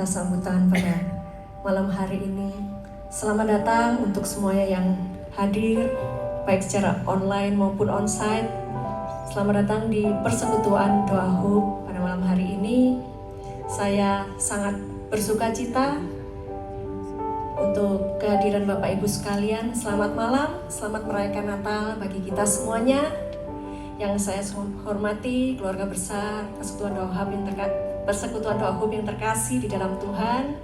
kata sambutan pada malam hari ini. Selamat datang untuk semuanya yang hadir, baik secara online maupun onsite. Selamat datang di persekutuan Doa Hope pada malam hari ini. Saya sangat bersuka cita untuk kehadiran Bapak Ibu sekalian. Selamat malam, selamat merayakan Natal bagi kita semuanya. Yang saya hormati keluarga besar Persekutuan Doa Hope yang terkasih di dalam Tuhan,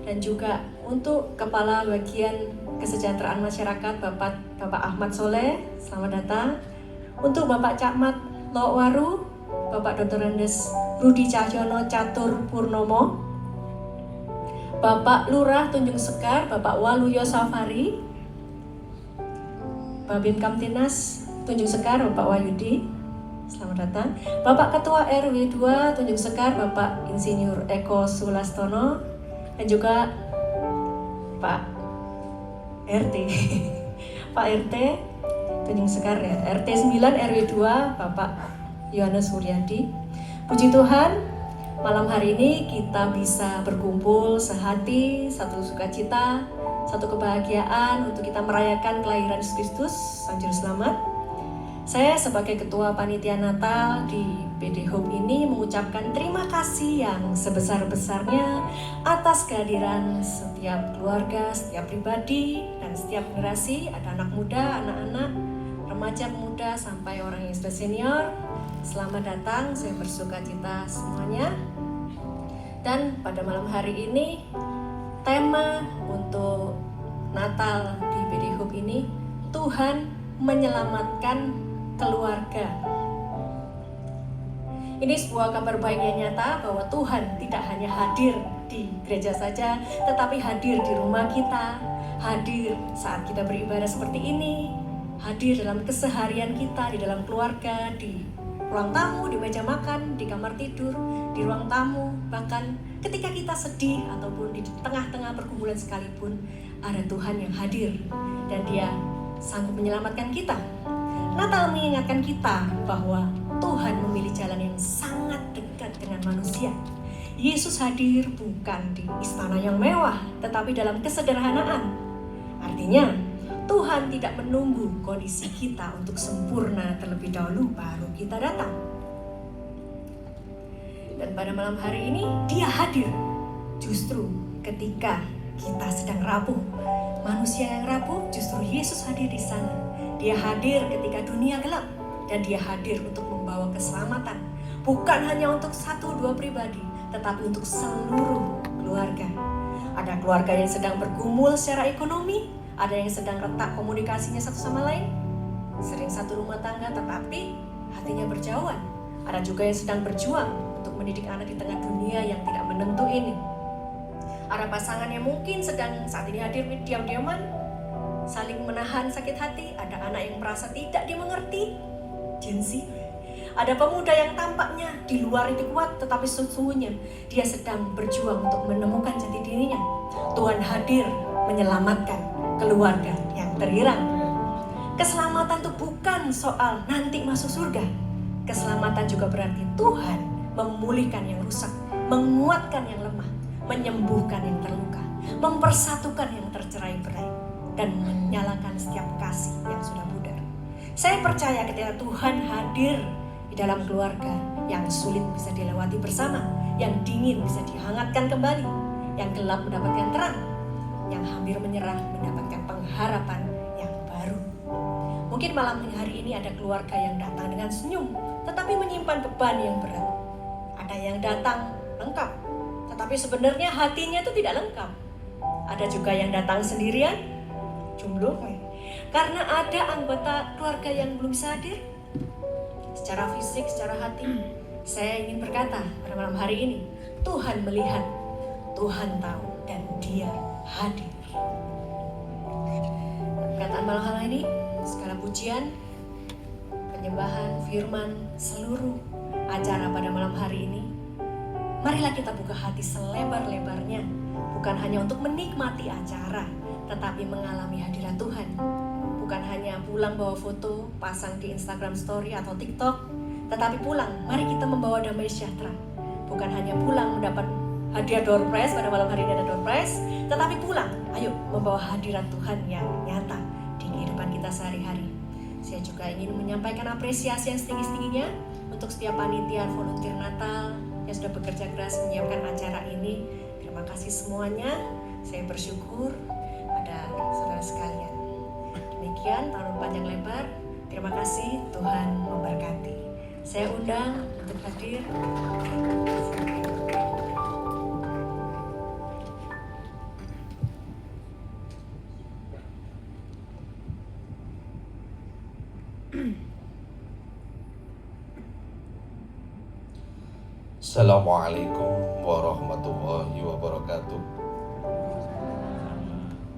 dan juga untuk Kepala Bagian Kesejahteraan Masyarakat Bapak Ahmad Soleh, selamat datang. Untuk Bapak Camat Lokwaru, Bapak Dr. Andes Rudi Cahyono Catur Purnomo, Bapak Lurah Tunjung Sekar, Bapak Waluyo Safari, Babin Kamtinas Tunjung Sekar, Bapak Wayudi, selamat datang. Bapak Ketua RW 2 Tunjung Sekar, Bapak Insinyur Eko Sulastono, dan juga Pak RT Pak RT Tunjung Sekar ya, RT 9 RW 2 Bapak Yohanes Suryadi. Puji Tuhan, malam hari ini kita bisa berkumpul sehati, satu sukacita, satu kebahagiaan untuk kita merayakan kelahiran Yesus Kristus, Sang Juru Selamat. Saya sebagai Ketua Panitia Natal di PD Hope ini mengucapkan terima kasih yang sebesar-besarnya atas kehadiran setiap keluarga, setiap pribadi, dan setiap generasi. Ada anak muda, anak-anak, remaja, pemuda, sampai orang yang sudah senior. Selamat datang, saya bersuka cita semuanya. Dan pada malam hari ini, tema untuk Natal di PD Hope ini, Tuhan menyelamatkan keluarga. Ini sebuah kabar baik yang nyata bahwa Tuhan tidak hanya hadir di gereja saja, tetapi hadir di rumah kita, hadir saat kita beribadah seperti ini, hadir dalam keseharian kita, di dalam keluarga, di ruang tamu, di meja makan, di kamar tidur, di ruang tamu, bahkan ketika kita sedih ataupun di tengah-tengah pergumulan sekalipun, ada Tuhan yang hadir dan Dia sanggup menyelamatkan kita. Natal mengingatkan kita bahwa Tuhan memilih jalan yang sangat dekat dengan manusia. Yesus hadir bukan di istana yang mewah, tetapi dalam kesederhanaan. Artinya, Tuhan tidak menunggu kondisi kita untuk sempurna terlebih dahulu baru kita datang. Dan pada malam hari ini, Dia hadir justru ketika kita sedang rapuh. Manusia yang rapuh, justru Yesus hadir di sana. Dia hadir ketika dunia gelap, dan Dia hadir untuk membawa keselamatan. Bukan hanya untuk 1-2 pribadi, tetapi untuk seluruh keluarga. Ada keluarga yang sedang bergumul secara ekonomi, ada yang sedang retak komunikasinya satu sama lain, sering satu rumah tangga tetapi hatinya berjauhan. Ada juga yang sedang berjuang untuk mendidik anak di tengah dunia yang tidak menentu ini. Ada pasangan yang mungkin sedang saat ini hadir diam-diaman, saling menahan sakit hati. Ada anak yang merasa tidak dimengerti, Gen-Z. Ada pemuda yang tampaknya di luar itu kuat, tetapi sesungguhnya dia sedang berjuang untuk menemukan jati dirinya. Tuhan hadir menyelamatkan keluarga yang terhilang. Keselamatan itu bukan soal nanti masuk surga. Keselamatan juga berarti Tuhan memulihkan yang rusak, menguatkan yang lemah, menyembuhkan yang terluka, mempersatukan yang tercerai-berai, dan menyalakan setiap kasih yang sudah pudar. Saya percaya ketika Tuhan hadir di dalam keluarga, yang sulit bisa dilewati bersama, yang dingin bisa dihangatkan kembali, yang gelap mendapatkan terang, yang hampir menyerah mendapatkan pengharapan yang baru. Mungkin malam hari ini ada keluarga yang datang dengan senyum, tetapi menyimpan beban yang berat. Ada yang datang lengkap, tetapi sebenarnya hatinya itu tidak lengkap. Ada juga yang datang sendirian, jomblo, karena ada anggota keluarga yang belum bisa hadir secara fisik, secara hati. Saya ingin berkata pada malam hari ini, Tuhan melihat, Tuhan tahu, dan Dia hadir. Perkataan malam hari ini, segala pujian, penyembahan, firman, seluruh acara pada malam hari ini, marilah kita buka hati selebar-lebarnya, bukan hanya untuk menikmati acara, tetapi mengalami hadirat Tuhan. Bukan hanya pulang bawa foto, pasang di Instagram Story atau TikTok, tetapi pulang, mari kita membawa damai sejahtera. Bukan hanya pulang mendapat hadiah door prize, pada malam hari ini ada door prize, tetapi pulang, ayo membawa hadirat Tuhan yang nyata di kehidupan kita sehari-hari. Saya juga ingin menyampaikan apresiasi yang setinggi-tingginya untuk setiap panitia volunteer Natal yang sudah bekerja keras menyiapkan acara ini. Terima kasih semuanya, saya bersyukur ada saudara sekalian. Demikian tahun panjang lebar, terima kasih, Tuhan memberkati. Saya undang untuk hadir. Assalamualaikum warahmatullahi wabarakatuh.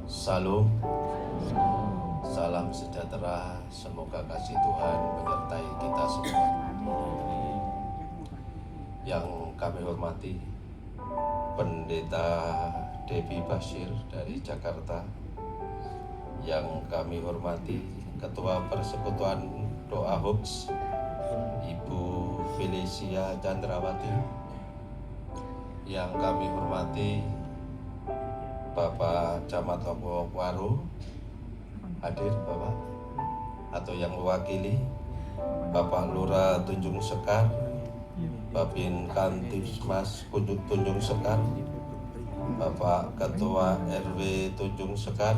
Salam, salam sejahtera. Semoga kasih Tuhan menyertai kita semua. Yang kami hormati Pendeta Debbie Bashir dari Jakarta. Yang kami hormati Ketua Persekutuan Doa Hooks Ibu Felicia Chandrawati. Yang kami hormati Bapak Camat Waru, hadir Bapak, atau yang mewakili Bapak Lurah Tunjung Sekar, Babin Kantipmas Tunjung Sekar, Bapak Ketua RW Tunjung Sekar,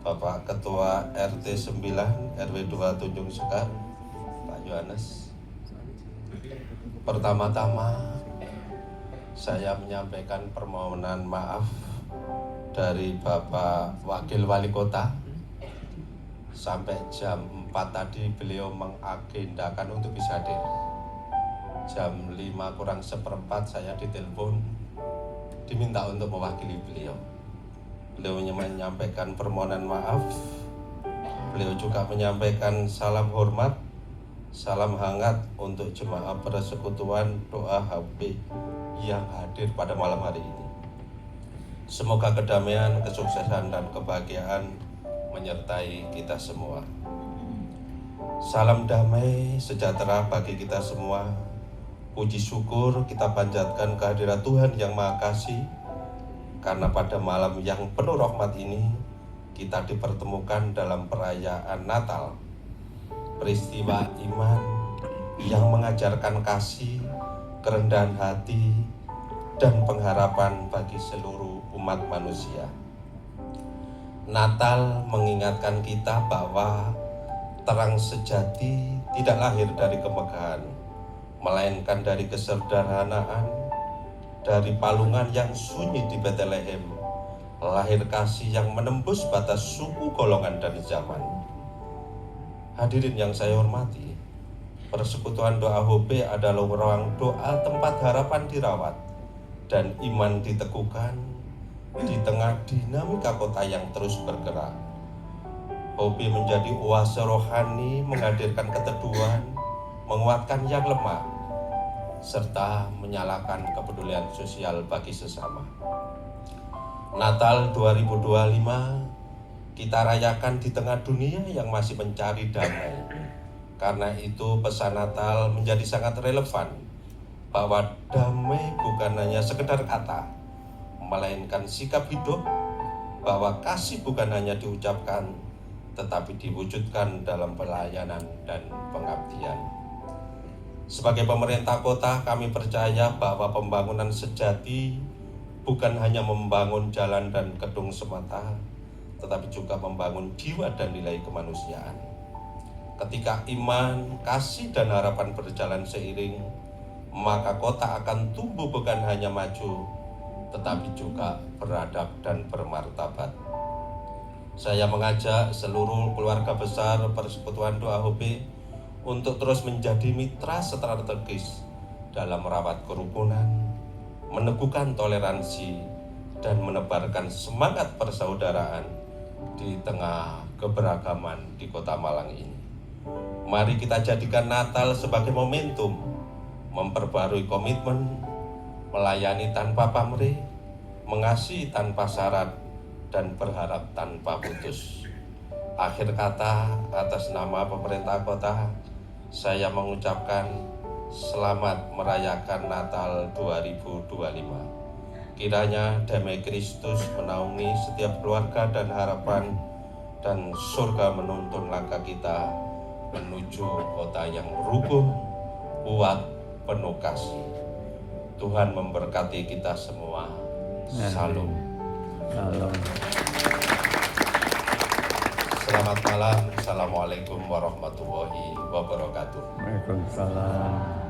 Bapak Ketua RT 9 RW 2 Tunjung Sekar, Pak Yohanes. Pertama-tama saya menyampaikan permohonan maaf dari Bapak Wakil Wali Kota. Sampai jam 4 tadi beliau mengagendakan untuk bisa hadir. Jam 5 kurang seperempat saya ditelepon, diminta untuk mewakili beliau. Beliau menyampaikan permohonan maaf. Beliau juga menyampaikan salam hormat, salam hangat untuk jemaah Persekutuan Doa HB yang hadir pada malam hari ini. Semoga kedamaian, kesuksesan, dan kebahagiaan menyertai kita semua. Salam damai sejahtera bagi kita semua. Puji syukur kita panjatkan kehadirat Tuhan yang Maha Kasih, karena pada malam yang penuh rahmat ini kita dipertemukan dalam perayaan Natal, peristiwa iman yang mengajarkan kasih, kerendahan hati, dan pengharapan bagi seluruh umat manusia. Natal mengingatkan kita bahwa terang sejati tidak lahir dari kemegahan, melainkan dari kesederhanaan, dari palungan yang sunyi di Betlehem, lahir kasih yang menembus batas suku, golongan, dan zaman. Hadirin yang saya hormati, Persekutuan Doa HB adalah ruang doa tempat harapan dirawat dan iman diteguhkan di tengah dinamika kota yang terus bergerak. HB menjadi oase rohani, menghadirkan keteduhan, menguatkan yang lemah, serta menyalakan kepedulian sosial bagi sesama. Natal 2025 kita rayakan di tengah dunia yang masih mencari damai. Karena itu pesan Natal menjadi sangat relevan, bahwa damai bukan hanya sekedar kata, melainkan sikap hidup, bahwa kasih bukan hanya diucapkan, tetapi diwujudkan dalam pelayanan dan pengabdian. Sebagai pemerintah kota, kami percaya bahwa pembangunan sejati bukan hanya membangun jalan dan gedung semata, tetapi juga membangun jiwa dan nilai kemanusiaan. Ketika iman, kasih, dan harapan berjalan seiring, maka kota akan tumbuh bukan hanya maju, tetapi juga beradab dan bermartabat. Saya mengajak seluruh keluarga besar Persekutuan Doa HOPE untuk terus menjadi mitra strategis dalam merawat kerukunan, meneguhkan toleransi, dan menebarkan semangat persaudaraan di tengah keberagaman di Kota Malang ini. Mari kita jadikan Natal sebagai momentum memperbarui komitmen, melayani tanpa pamrih, mengasihi tanpa syarat, dan berharap tanpa putus. Akhir kata, atas nama pemerintah kota, saya mengucapkan selamat merayakan Natal 2025. Kiranya damai Kristus menaungi setiap keluarga dan harapan, dan surga menuntun langkah kita menuju kota yang rukun, kuat, penuh kasih. Tuhan memberkati kita semua. Salam. Selamat malam. Assalamualaikum warahmatullahi wabarakatuh. Waalaikumsalam.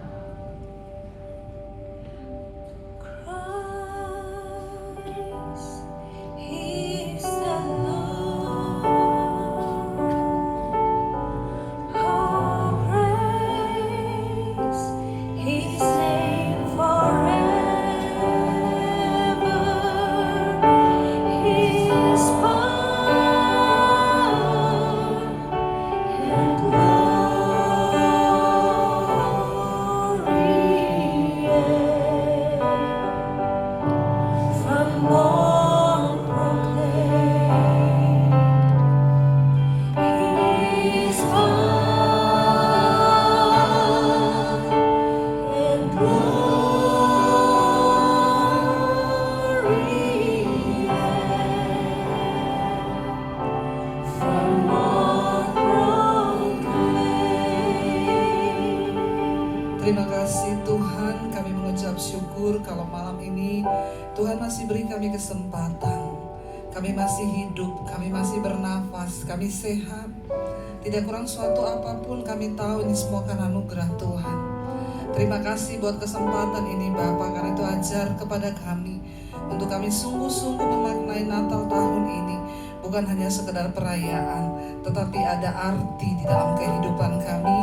Terima kasih Tuhan, kami mengucap syukur kalau malam ini Tuhan masih beri kami kesempatan. Kami masih hidup, kami masih bernafas, kami sehat. Tidak kurang suatu apapun, kami tahu ini semua karena anugerah Tuhan. Terima kasih buat kesempatan ini Bapa, karena itu ajar kepada kami untuk kami sungguh-sungguh memaknai Natal tahun ini. Bukan hanya sekedar perayaan, tetapi ada arti di dalam kehidupan kami,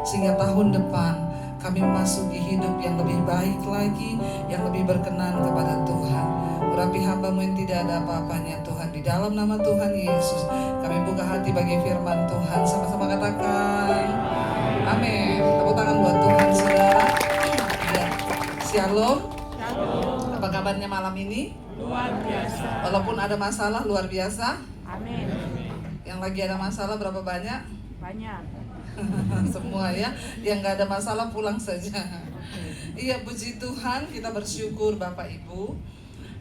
sehingga tahun depan kami memasuki hidup yang lebih baik lagi, yang lebih berkenan kepada Tuhan. Urapi hamba-Mu yang tidak ada apa-apanya Tuhan. Di dalam nama Tuhan Yesus, kami buka hati bagi firman Tuhan. Sama-sama katakan amin. Tepuk tangan buat Tuhan saudara. Ya. Shalom. Apa kabarnya malam ini? Luar biasa. Walaupun ada masalah luar biasa. Amin. Yang lagi ada masalah berapa banyak? Banyak. Semua ya, yang nggak ada masalah pulang saja. Iya, puji Tuhan, kita bersyukur Bapak Ibu,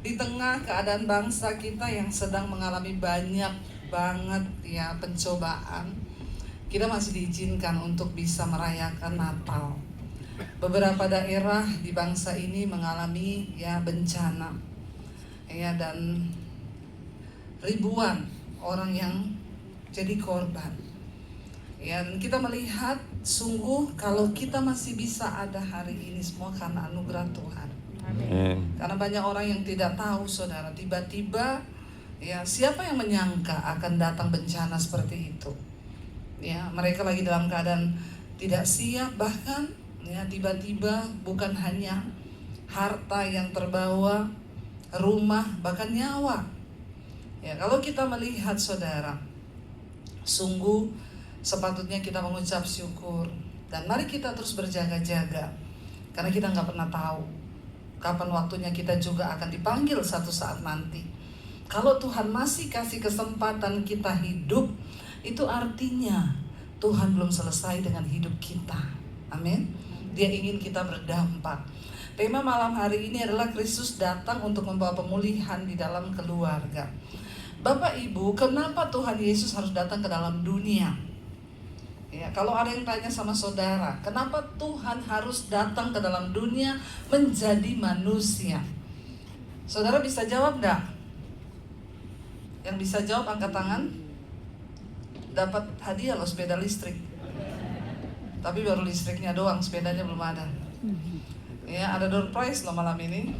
di tengah keadaan bangsa kita yang sedang mengalami banyak banget ya pencobaan, kita masih diizinkan untuk bisa merayakan Natal. Beberapa daerah di bangsa ini mengalami ya bencana ya, dan ribuan orang yang jadi korban. Ya, dan kita melihat sungguh kalau kita masih bisa ada hari ini semua karena anugerah Tuhan. Amin. Karena banyak orang yang tidak tahu saudara, tiba-tiba ya siapa yang menyangka akan datang bencana seperti itu. Ya, mereka lagi dalam keadaan tidak siap, bahkan ya tiba-tiba bukan hanya harta yang terbawa, rumah, bahkan nyawa. Ya, kalau kita melihat saudara, sungguh sepatutnya kita mengucap syukur, dan mari kita terus berjaga-jaga, karena kita nggak pernah tahu kapan waktunya kita juga akan dipanggil satu saat nanti. Kalau Tuhan masih kasih kesempatan kita hidup, itu artinya Tuhan belum selesai dengan hidup kita. Amin. Dia ingin kita berdampak. Tema malam hari ini adalah Kristus datang untuk membawa pemulihan di dalam keluarga. Bapak Ibu, kenapa Tuhan Yesus harus datang ke dalam dunia? Ya, kalau ada yang tanya sama saudara, kenapa Tuhan harus datang ke dalam dunia menjadi manusia? Saudara bisa jawab enggak? Yang bisa jawab angkat tangan. Dapat hadiah loh, sepeda listrik. Tapi baru listriknya doang, sepedanya belum ada. Ya, ada door prize loh malam ini.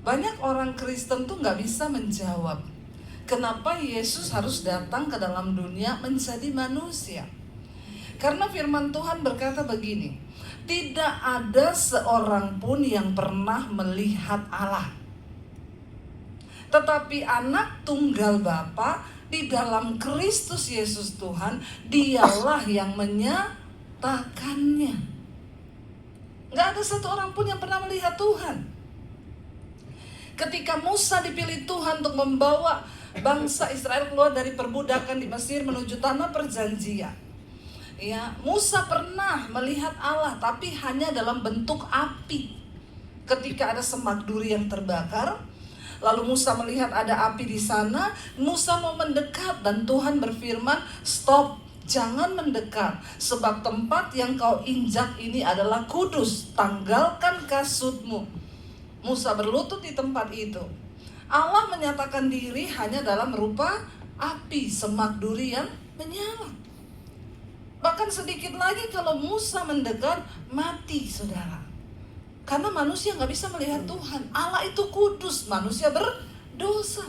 Banyak orang Kristen tuh nggak bisa menjawab kenapa Yesus harus datang ke dalam dunia menjadi manusia. Karena firman Tuhan berkata begini, tidak ada seorang pun yang pernah melihat Allah. Tetapi anak tunggal Bapa di dalam Kristus Yesus Tuhan, dialah yang menyatakannya. Gak ada satu orang pun yang pernah melihat Tuhan. Ketika Musa dipilih Tuhan untuk membawa bangsa Israel keluar dari perbudakan di Mesir menuju tanah perjanjian, ya, Musa pernah melihat Allah, tapi hanya dalam bentuk api. Ketika ada semak duri yang terbakar, lalu Musa melihat ada api di sana, Musa mau mendekat dan Tuhan berfirman, stop, jangan mendekat, sebab tempat yang kau injak ini adalah kudus, tanggalkan kasutmu. Musa berlutut di tempat itu. Allah menyatakan diri hanya dalam rupa api, semak duri yang menyala. Bahkan sedikit lagi kalau Musa mendekat, mati saudara. Karena manusia gak bisa melihat Tuhan. Allah itu kudus, manusia berdosa.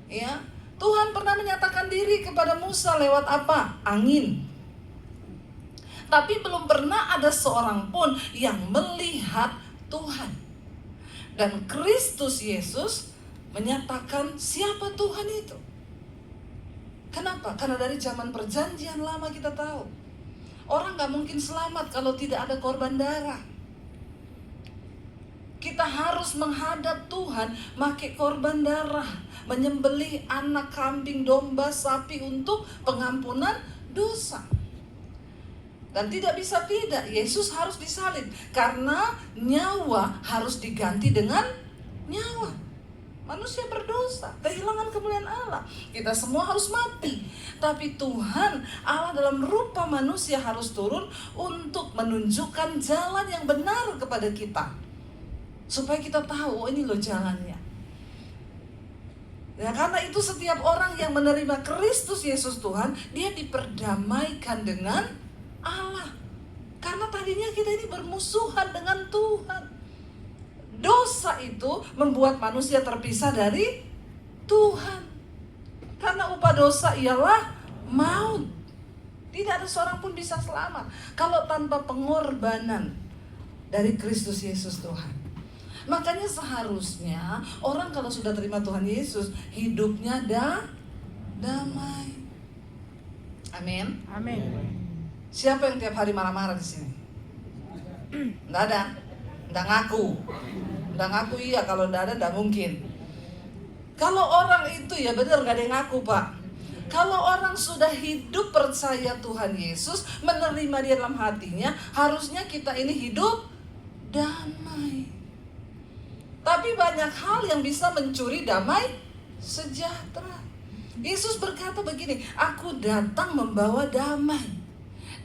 Ya, Tuhan pernah menyatakan diri kepada Musa lewat apa? Angin. Tapi belum pernah ada seorang pun yang melihat Tuhan. Dan Kristus Yesus menyatakan siapa Tuhan itu. Kenapa? Karena dari zaman perjanjian lama kita tahu, orang gak mungkin selamat kalau tidak ada korban darah. Kita harus menghadap Tuhan pakai korban darah, menyembelih anak kambing, domba, sapi untuk pengampunan dosa. Dan tidak bisa tidak, Yesus harus disalib karena nyawa harus diganti dengan nyawa. Manusia berdosa, kehilangan kemuliaan Allah. Kita semua harus mati. Tapi Tuhan Allah dalam rupa manusia harus turun untuk menunjukkan jalan yang benar kepada kita, supaya kita tahu, oh ini loh jalannya. Ya, karena itu setiap orang yang menerima Kristus Yesus Tuhan, dia diperdamaikan dengan Allah. Karena tadinya kita ini bermusuhan dengan Tuhan. Dosa itu membuat manusia terpisah dari Tuhan. Karena upah dosa ialah maut. Tidak ada seorang pun bisa selamat kalau tanpa pengorbanan dari Kristus Yesus Tuhan. Makanya seharusnya orang kalau sudah terima Tuhan Yesus, hidupnya damai. Amin. Amin. Siapa yang tiap hari marah-marah di sini? Nggak ada. Nggak ngaku. Nggak ngaku iya, kalau nggak ada nggak mungkin. Kalau orang itu ya benar nggak ada yang ngaku, Pak. Kalau orang sudah hidup percaya Tuhan Yesus, menerima dia dalam hatinya, harusnya kita ini hidup damai. Tapi banyak hal yang bisa mencuri damai sejahtera. Yesus berkata begini, aku datang membawa damai.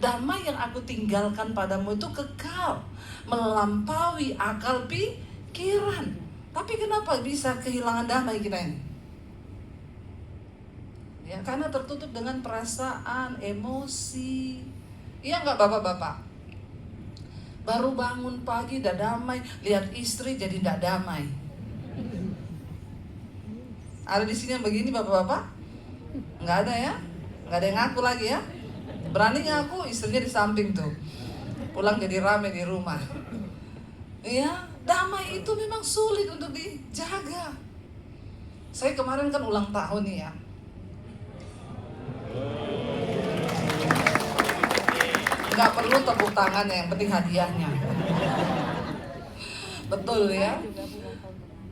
Damai yang aku tinggalkan padamu itu kekal, melampaui akal pikiran. Tapi kenapa bisa kehilangan damai kita ini? Ya, karena tertutup dengan perasaan, emosi. Iya nggak bapak-bapak? Baru bangun pagi udah damai, lihat istri jadi tidak damai. Ada di sini yang begini bapak-bapak? Nggak ada ya? Nggak ada yang ngaku lagi ya? Berani ngaku, istrinya di samping tuh. Pulang jadi rame di rumah. Ya, damai itu memang sulit untuk dijaga. Saya kemarin kan ulang tahun nih ya. Nggak perlu tepuk tangannya, yang penting hadiahnya. Betul ya.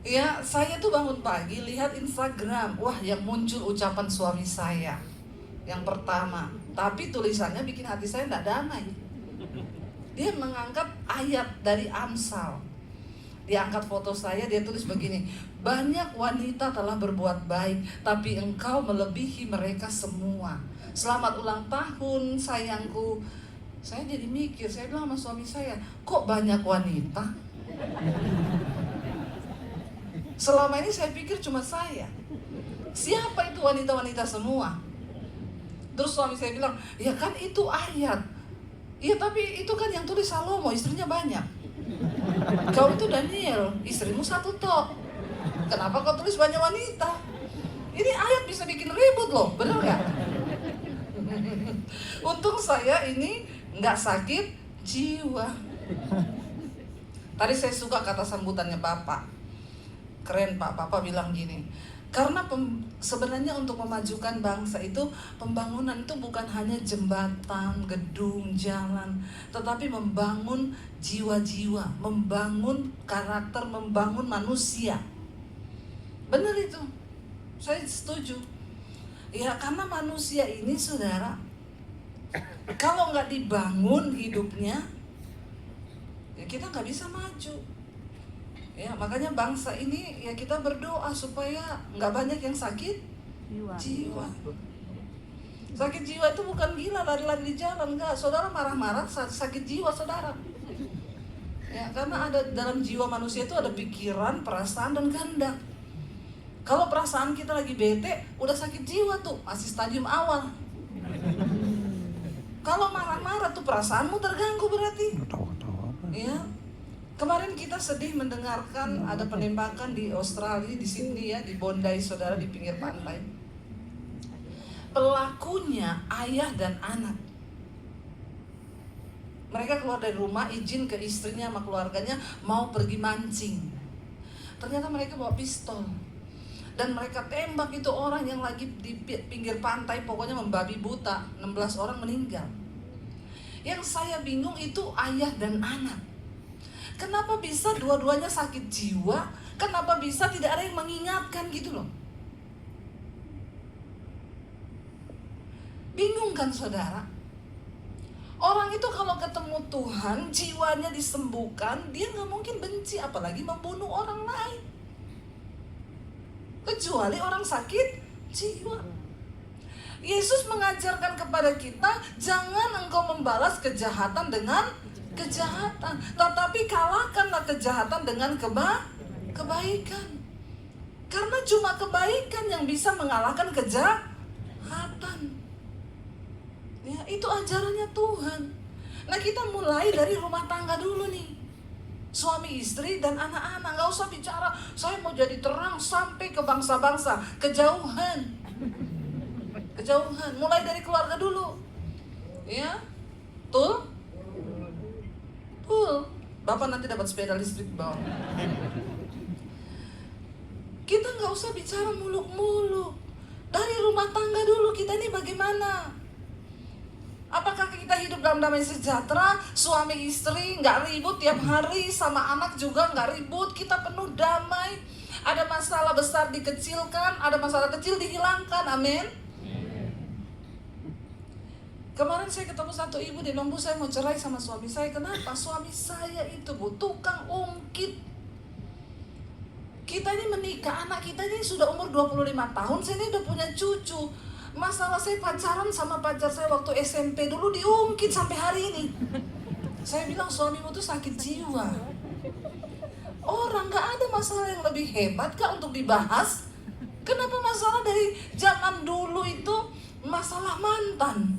Ya, saya tuh bangun pagi lihat Instagram. Wah, yang muncul ucapan suami saya yang pertama, tapi tulisannya bikin hati saya tidak damai. Dia mengangkat ayat dari Amsal. Dia angkat foto saya, dia tulis begini, banyak wanita telah berbuat baik, tapi engkau melebihi mereka semua. Selamat ulang tahun sayangku. Saya jadi mikir, saya bilang sama suami saya, kok banyak wanita? Selama ini saya pikir cuma saya. Siapa itu wanita-wanita semua? Terus suami saya bilang, ya kan itu ayat. Iya, tapi itu kan yang tulis Salomo, istrinya banyak. Kau itu Daniel, istrimu satu tok. Kenapa kau tulis banyak wanita? Ini ayat bisa bikin ribut loh, bener gak? Untung saya ini nggak sakit jiwa. Tadi saya suka kata sambutannya Bapak. Keren Pak, Bapak bilang gini. Karena sebenarnya untuk memajukan bangsa itu, pembangunan itu bukan hanya jembatan, gedung, jalan, tetapi membangun jiwa-jiwa, membangun karakter, membangun manusia. Benar itu, saya setuju. Ya karena manusia ini saudara, kalau nggak dibangun hidupnya, ya kita nggak bisa maju. Ya makanya bangsa ini ya kita berdoa supaya nggak banyak yang sakit jiwa. Sakit jiwa itu bukan gila lari-lari di jalan, enggak. Saudara marah-marah sakit jiwa saudara. Ya karena ada dalam jiwa manusia itu ada pikiran, perasaan dan kehendak. Kalau perasaan kita lagi bete, udah sakit jiwa tuh, masih stadium awal. Kalau marah-marah tuh perasaanmu terganggu berarti. Ya. Kemarin kita sedih mendengarkan ada penembakan di Australia, di Sydney ya, di Bondi saudara, di pinggir pantai. Pelakunya ayah dan anak. Mereka keluar dari rumah, izin ke istrinya sama keluarganya mau pergi mancing. Ternyata mereka bawa pistol. Dan mereka tembak itu orang yang lagi di pinggir pantai, pokoknya membabi buta, 16 orang meninggal. Yang saya bingung itu ayah dan anak. Kenapa bisa dua-duanya sakit jiwa? Kenapa bisa tidak ada yang mengingatkan gitu loh? Bingung kan saudara? Orang itu kalau ketemu Tuhan, jiwanya disembuhkan, dia gak mungkin benci, apalagi membunuh orang lain. Kecuali orang sakit jiwa. Yesus mengajarkan kepada kita, jangan engkau membalas kejahatan dengan kejahatan, tetapi kalahkanlah kejahatan dengan kebaikan. Karena cuma kebaikan yang bisa mengalahkan kejahatan. Ya, itu ajarannya Tuhan. Nah, kita mulai dari rumah tangga dulu nih. Suami istri dan anak-anak, gak usah bicara saya mau jadi terang sampai ke bangsa-bangsa, kejauhan. Kejauhan, mulai dari keluarga dulu. Ya, betul? Bapak nanti dapat sepeda listrik bawah. Kita nggak usah bicara muluk-muluk. Dari rumah tangga dulu kita ini bagaimana? Apakah kita hidup dalam damai sejahtera? Suami istri nggak ribut tiap hari, sama anak juga nggak ribut. Kita penuh damai. Ada masalah besar dikecilkan, ada masalah kecil dihilangkan. Amin. Kemarin saya ketemu satu ibu, dia bilang, Bu, saya mau cerai sama suami saya. Kenapa? Suami saya itu, Bu, tukang ungkit. Kita ini menikah, anak kita ini sudah umur 25 tahun, saya ini udah punya cucu. Masalah saya pacaran sama pacar saya waktu SMP dulu diungkit sampai hari ini. Saya bilang, suamimu tuh sakit jiwa. Orang gak ada masalah yang lebih hebat kah untuk dibahas? Kenapa masalah dari zaman dulu itu masalah mantan?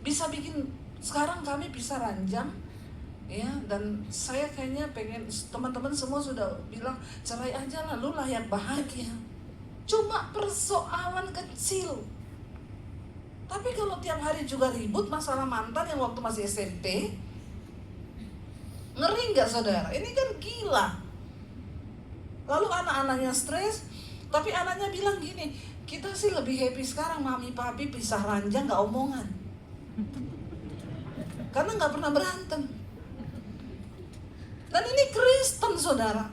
Bisa bikin, sekarang kami bisa ranjang ya, dan saya kayaknya pengen, teman-teman semua sudah bilang cerai aja lah, lu layak bahagia. Cuma persoalan kecil. Tapi kalau tiap hari juga ribut masalah mantan yang waktu masih SMP, ngeri nggak saudara? Ini kan gila. Lalu anak-anaknya stres, tapi anaknya bilang gini, kita sih lebih happy sekarang mami papi pisah ranjang, nggak omongan. Karena nggak pernah berantem. Dan ini Kristen saudara.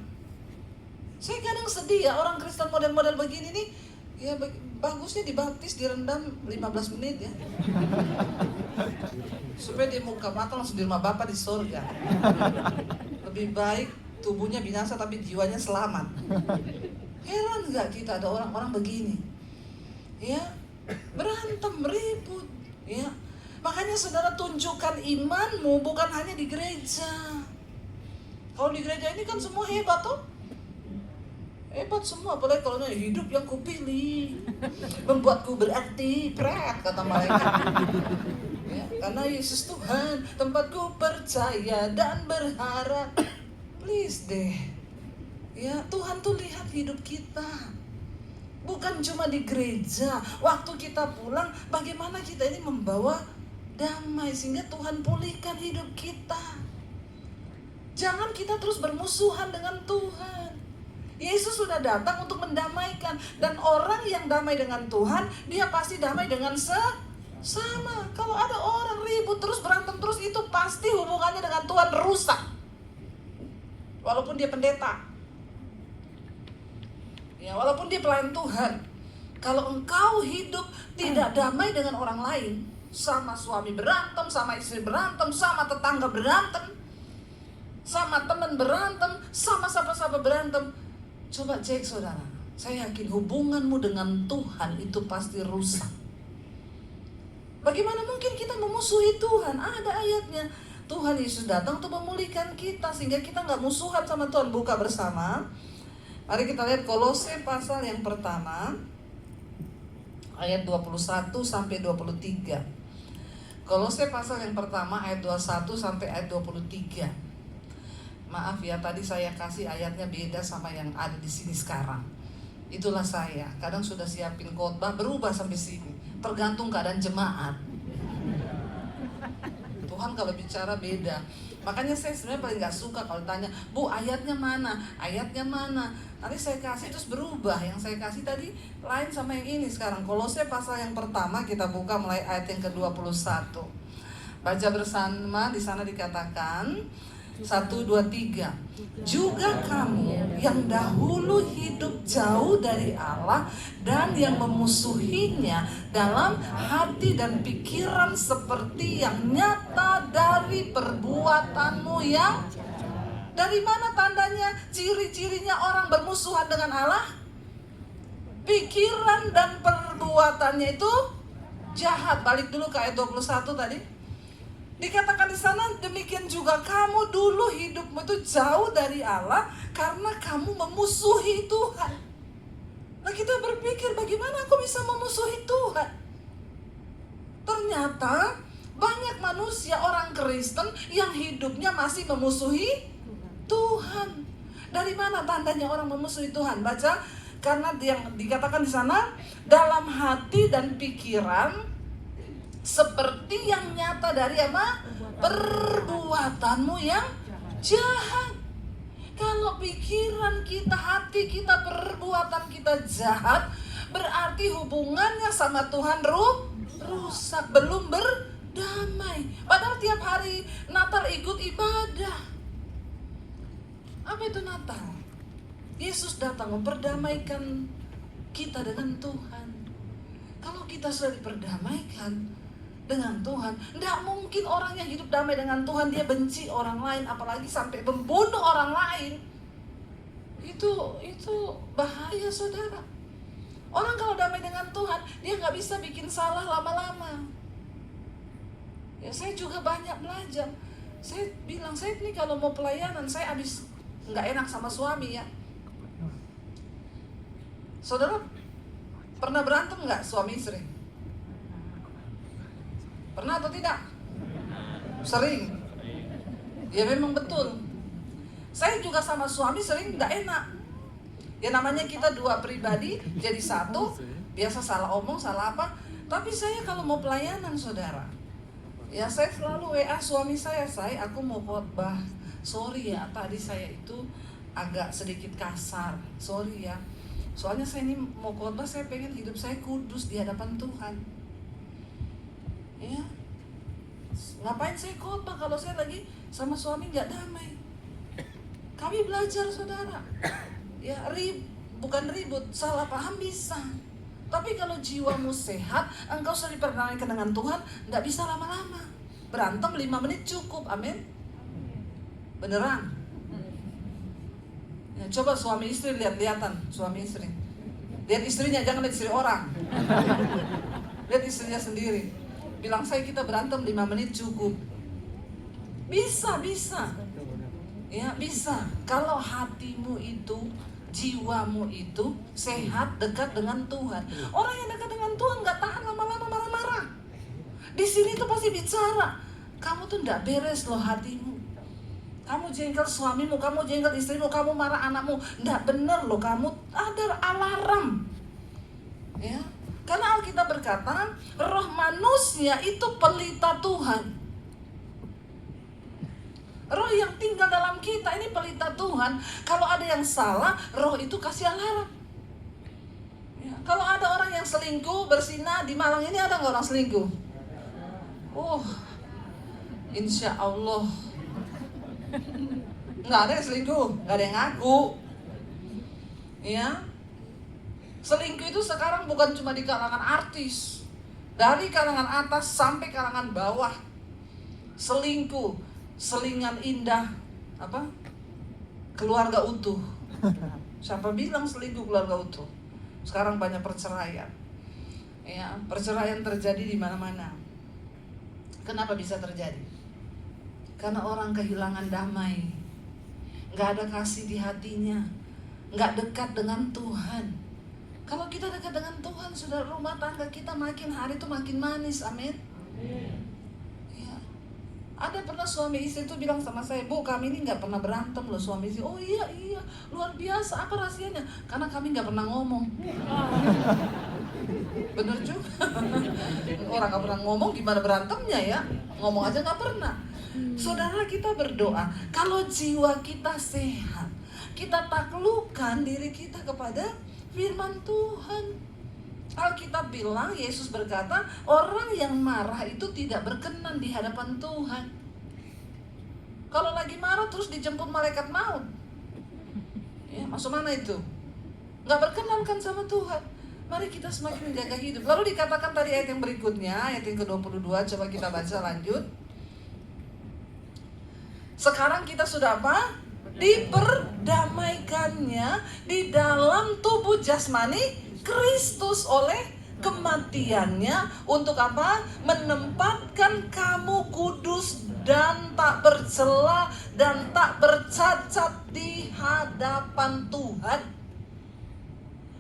Saya kadang sedih ya, orang Kristen model-model begini nih, ya bagusnya dibaptis, direndam 15 menit ya. Supaya dia muka mata langsung di rumah Bapa di surga. Lebih baik tubuhnya binasa tapi jiwanya selamat. Heran nggak kita ada orang-orang begini? Ya, berantem, ribut, ya. Makanya saudara tunjukkan imanmu bukan hanya di gereja. Kalau di gereja ini kan semua hebat tuh. Hebat semua, apalagi kalau hidup yang kupilih membuatku berarti, pret kata mereka. Ya, karena Yesus Tuhan, tempatku percaya dan berharap. Please deh. Ya, Tuhan tuh lihat hidup kita. Bukan cuma di gereja. Waktu kita pulang, bagaimana kita ini membawa damai sehingga Tuhan pulihkan hidup kita. Jangan kita terus bermusuhan dengan Tuhan. Yesus sudah datang untuk mendamaikan. Dan orang yang damai dengan Tuhan, dia pasti damai dengan sama. Kalau ada orang ribut terus, berantem terus, itu pasti hubungannya dengan Tuhan rusak. Walaupun dia pendeta, ya, walaupun dia pelayan Tuhan. Kalau engkau hidup tidak damai dengan orang lain, sama suami berantem, sama istri berantem, sama tetangga berantem, sama teman berantem, sama siapa-siapa berantem, coba cek saudara. Saya yakin hubunganmu dengan Tuhan itu pasti rusak. Bagaimana mungkin kita memusuhi Tuhan? Ada ayatnya. Tuhan Yesus datang untuk memulihkan kita sehingga kita nggak musuhan sama Tuhan. Buka bersama. Mari kita lihat Kolose pasal yang pertama, ayat 21 sampai 23. Kolose pasal yang pertama ayat 21 sampai ayat 23. Maaf ya, tadi saya kasih ayatnya beda sama yang ada di sini sekarang. Itulah saya. Kadang sudah siapin khotbah berubah sampai sini. Tergantung keadaan jemaat. Tuhan kalau bicara beda. Makanya saya sebenarnya paling gak suka kalau tanya, Bu, ayatnya mana? Ayatnya mana? Nanti saya kasih terus berubah. Yang saya kasih tadi lain sama yang ini sekarang. Kolose pasal yang pertama kita buka mulai ayat yang ke-21. Baca bersama, di sana dikatakan 1, 2, 3. Juga kamu yang dahulu hidup jauh dari Allah dan yang memusuhinya dalam hati dan pikiran seperti yang nyata dari perbuatanmu yang... Dari mana tandanya, ciri-cirinya orang bermusuhan dengan Allah? Pikiran dan perbuatannya itu jahat. Balik dulu ke ayat 21 tadi. Dikatakan di sana, demikian juga kamu dulu hidupmu itu jauh dari Allah karena kamu memusuhi Tuhan. Nah, kita berpikir, bagaimana aku bisa memusuhi Tuhan? Ternyata banyak manusia, orang Kristen yang hidupnya masih memusuhi Tuhan. Dari mana tandanya orang memusuhi Tuhan? Baca, karena yang dikatakan di sana, dalam hati dan pikiran seperti yang nyata dari apa? Perbuatanmu yang jahat. Kalau pikiran kita, hati kita, perbuatan kita jahat, berarti hubungannya sama Tuhan rusak, belum berdamai. Padahal tiap hari Natal ikut ibadah. Apa itu Natal? Yesus datang memperdamaikan kita dengan Tuhan. Kalau kita sudah diperdamaikan dengan Tuhan, tidak mungkin orang yang hidup damai dengan Tuhan dia benci orang lain, apalagi sampai membunuh orang lain. Itu bahaya saudara. Orang kalau damai dengan Tuhan, dia nggak bisa bikin salah lama-lama. Ya, saya juga banyak belajar. Saya bilang, saya ini kalau mau pelayanan, saya habis nggak enak sama suami ya. Saudara pernah berantem nggak suami istri? Pernah atau tidak? Sering. Ya memang betul. Saya juga sama suami sering gak enak. Ya namanya kita dua pribadi jadi satu. Biasa salah omong, salah apa. Tapi saya kalau mau pelayanan saudara, ya saya selalu WA suami saya aku mau khotbah. Sorry ya, tadi saya itu agak sedikit kasar. Sorry ya. Soalnya saya ini mau khotbah, saya pengen hidup saya kudus di hadapan Tuhan. Ya, ngapain saya khotbah kalau saya lagi sama suami nggak damai? Kami belajar saudara. Ya bukan ribut, salah paham bisa. Tapi kalau jiwamu sehat, engkau sudah diperdamaikan dengan Tuhan, nggak bisa lama-lama. Berantem 5 menit cukup, amin. Beneran. Ya, coba suami istri lihat-lihatan, suami istri. Lihat istrinya, jangan lihat istri orang. Lihat istrinya sendiri. Bilang saya kita berantem 5 menit cukup. Bisa. Ya bisa. Kalau hatimu itu, jiwamu itu sehat, dekat dengan Tuhan. Orang yang dekat dengan Tuhan gak tahan lama-lama marah-marah. Di sini tuh pasti bicara, kamu tuh nggak beres loh hatimu. Kamu jengkel suamimu, kamu jengkel istrimu, kamu marah anakmu, nggak bener loh kamu. Ada alarm, ya. Karena Alkitab berkata, roh manusia itu pelita Tuhan. Roh yang tinggal dalam kita ini pelita Tuhan. Kalau ada yang salah, roh itu kasih alarm. Ya, kalau ada orang yang selingkuh, berzina, di Malang ini ada nggak orang selingkuh? Insya Allah nggak ada yang selingkuh, nggak ada yang ngaku. Ya, selingkuh itu sekarang bukan cuma di kalangan artis, dari kalangan atas sampai kalangan bawah. Selingkuh, selingan indah, keluarga utuh. Siapa bilang selingkuh keluarga utuh? Sekarang banyak perceraian. Ya, perceraian terjadi di mana-mana. Kenapa bisa terjadi? Karena orang kehilangan damai, nggak ada kasih di hatinya, nggak dekat dengan Tuhan. Kalau kita dekat dengan Tuhan, sudah rumah tangga kita makin hari itu makin manis, amin. Ya. Ada pernah suami istri itu bilang sama saya, Bu, kami ini nggak pernah berantem loh suami istri. Oh iya, luar biasa, apa rahasianya? Karena kami nggak pernah ngomong. Bener juga. Orang nggak pernah ngomong, gimana berantemnya ya? Ngomong aja nggak pernah. Saudara, kita berdoa, kalau jiwa kita sehat, kita taklukkan diri kita kepada firman Tuhan. Alkitab bilang, Yesus berkata, orang yang marah itu tidak berkenan di hadapan Tuhan. Kalau lagi marah terus dijemput malaikat maut, ya, masuk mana itu? Nggak berkenan kan sama Tuhan. Mari kita semakin menjaga hidup. Lalu dikatakan tadi ayat yang berikutnya, ayat yang ke-22, coba kita baca lanjut. Sekarang kita sudah apa? Diperdamaikannya di dalam tubuh jasmani Kristus oleh kematiannya. Untuk apa? Menempatkan kamu kudus dan tak bercela dan tak bercacat di hadapan Tuhan.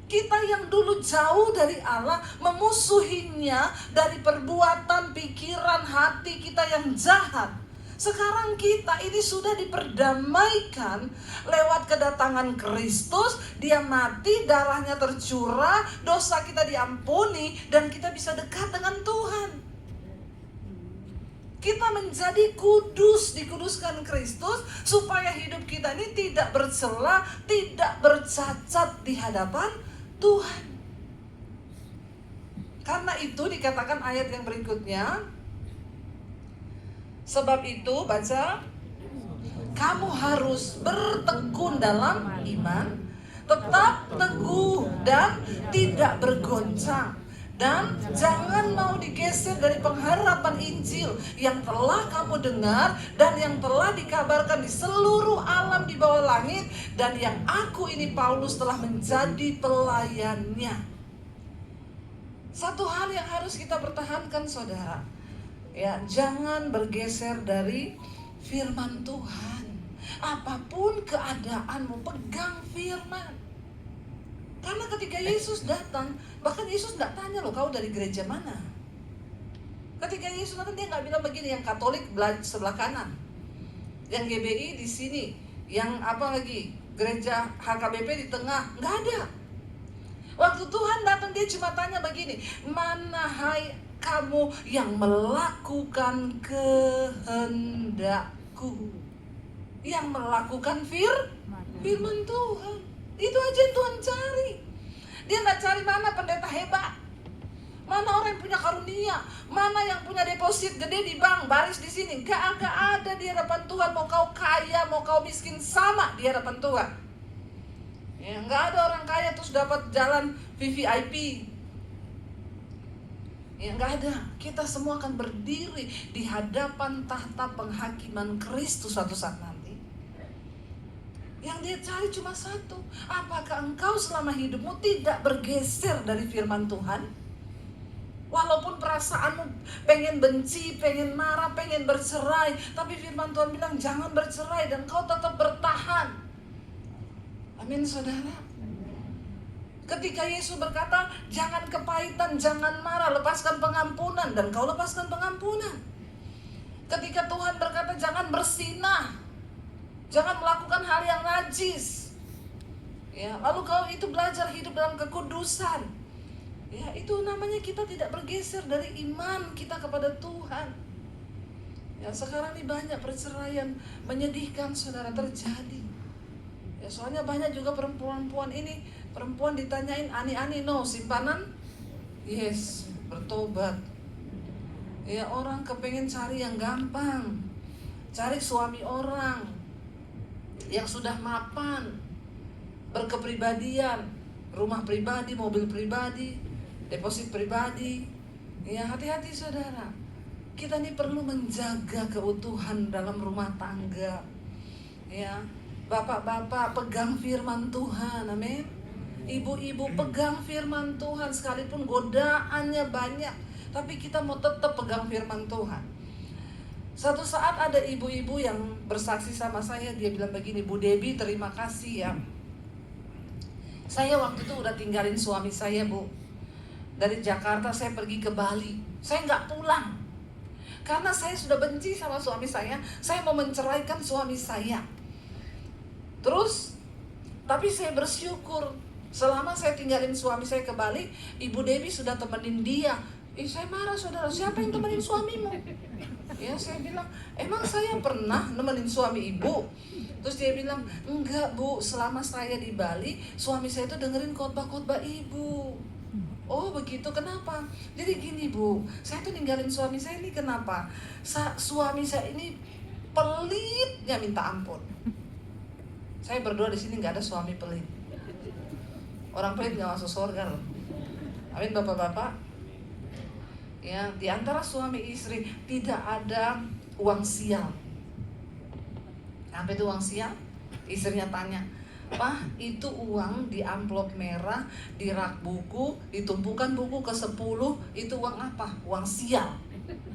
Kita yang dulu jauh dari Allah, memusuhinya dari perbuatan, pikiran, hati kita yang jahat. Sekarang kita ini sudah diperdamaikan lewat kedatangan Kristus. Dia mati, darahnya tercurah, dosa kita diampuni, dan kita bisa dekat dengan Tuhan. Kita menjadi kudus, dikuduskan Kristus, supaya hidup kita ini tidak bercela, tidak bercacat di hadapan Tuhan. Karena itu dikatakan ayat yang berikutnya, sebab itu baca, kamu harus bertekun dalam iman, tetap teguh dan tidak bergoncang, dan jangan mau digeser dari pengharapan Injil yang telah kamu dengar dan yang telah dikabarkan di seluruh alam di bawah langit, dan yang aku ini Paulus telah menjadi pelayannya. Satu hal yang harus kita pertahankan, saudara, ya, jangan bergeser dari firman Tuhan. Apapun keadaanmu, pegang firman. Karena ketika Yesus datang, bahkan Yesus tidak tanya loh, kau dari gereja mana? Ketika Yesus datang, dia nggak bilang begini, yang Katolik sebelah kanan, yang GBI di sini, yang apa lagi, gereja HKBP di tengah, nggak ada. Waktu Tuhan datang, dia cuma tanya begini, mana hai kamu yang melakukan kehendakku, yang melakukan firman Tuhan. Itu aja yang Tuhan cari. Dia gak cari mana pendeta hebat, mana orang yang punya karunia, mana yang punya deposit gede di bank, baris di sini. Gak ada di hadapan Tuhan. Mau kau kaya, mau kau miskin, sama di hadapan Tuhan. Ya, gak ada orang kaya terus dapat jalan VVIP. Ya, nggak ada. Kita semua akan berdiri di hadapan tahta penghakiman Kristus suatu saat nanti. Yang dia cari cuma satu, apakah engkau selama hidupmu tidak bergeser dari firman Tuhan? Walaupun perasaanmu pengen benci, pengen marah, pengen bercerai, tapi firman Tuhan bilang jangan bercerai dan kau tetap bertahan. Amin, saudara. Ketika Yesus berkata, jangan kepahitan, jangan marah, lepaskan pengampunan, dan kau lepaskan pengampunan. Ketika Tuhan berkata, jangan bersinah, jangan melakukan hal yang najis. Ya, lalu kau itu belajar hidup dalam kekudusan. Ya, itu namanya kita tidak bergeser dari iman kita kepada Tuhan. Ya, sekarang ini banyak perceraian menyedihkan saudara terjadi. Ya, soalnya banyak juga perempuan ini, perempuan ditanyain ani-ani, no, simpanan, yes, bertobat. Ya, orang kepengen cari yang gampang, cari suami orang yang sudah mapan, berkepribadian, rumah pribadi, mobil pribadi, deposit pribadi. Ya, hati-hati saudara. Kita ini perlu menjaga keutuhan dalam rumah tangga. Ya, bapak-bapak pegang firman Tuhan, amin. Ibu-ibu pegang firman Tuhan, sekalipun godaannya banyak, tapi kita mau tetap pegang firman Tuhan. Satu saat ada ibu-ibu yang bersaksi sama saya, dia bilang begini, Bu Debbie, terima kasih ya. Saya waktu itu udah tinggalin suami saya, Bu. Dari Jakarta saya pergi ke Bali, saya nggak pulang. Karena saya sudah benci sama suami saya mau menceraikan suami saya. Terus, tapi saya bersyukur selama saya tinggalin suami saya ke Bali, Ibu Debbie sudah temenin dia. Saya marah saudara, siapa yang temenin suamimu? Ya, saya bilang, emang saya pernah nemenin suami ibu? Terus dia bilang, enggak Bu, selama saya di Bali, suami saya itu dengerin khotbah-khotbah ibu. Oh begitu, kenapa? Jadi gini Bu, saya tuh ninggalin suami saya ini kenapa? Suami saya ini pelitnya minta ampun. Saya berdoa di sini nggak ada suami pelit. Orang pelit nggak masuk surga loh. Amin bapak-bapak. Ya, di antara suami istri tidak ada uang sial. Apa itu uang sial? Istrinya tanya, Pak, itu uang di amplop merah, di rak buku, ditumpukan buku ke 10, itu uang apa? Uang sial.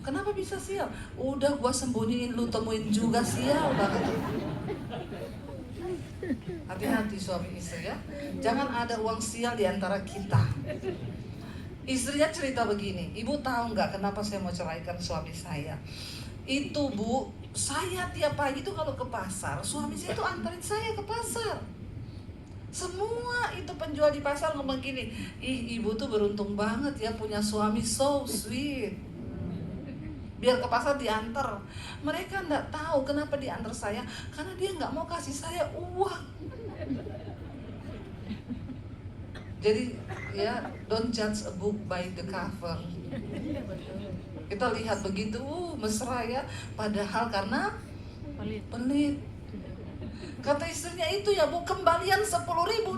Kenapa bisa sial? Udah gua sembunyiin, lu temuin juga, sial banget. Hati-hati suami istri ya. Jangan ada uang sial di antara kita. Istrinya cerita begini, Ibu tahu nggak kenapa saya mau ceraikan suami saya? Itu Bu, saya tiap pagi tuh kalau ke pasar, suami saya tuh antarin saya ke pasar. Semua itu penjual di pasar ngomong gini, ih Ibu tuh beruntung banget ya punya suami so sweet. Biar ke pasar diantar. Mereka nggak tahu kenapa diantar saya, karena dia nggak mau kasih saya uang. Jadi ya, don't judge a book by the cover. Kita lihat begitu mesra ya, padahal karena pelit. Kata istrinya itu ya Bu, kembalian 10.000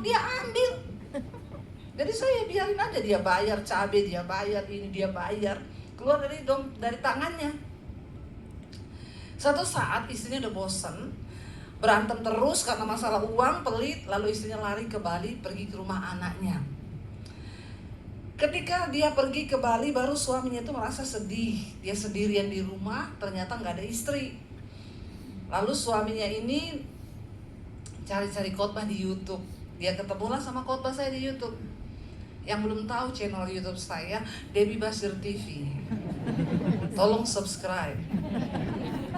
dia ambil. Jadi saya biarin aja dia bayar cabai, dia bayar ini, dia bayar, keluar dari tangannya. Satu saat istrinya udah bosan, berantem terus karena masalah uang, pelit, lalu istrinya lari ke Bali, pergi ke rumah anaknya. Ketika dia pergi ke Bali, baru suaminya itu merasa sedih. Dia sendirian di rumah, ternyata nggak ada istri. Lalu suaminya ini cari-cari khotbah di YouTube. Dia ketemulah sama khotbah saya di YouTube. Yang belum tahu channel YouTube saya, Debbie Basir TV. Tolong subscribe.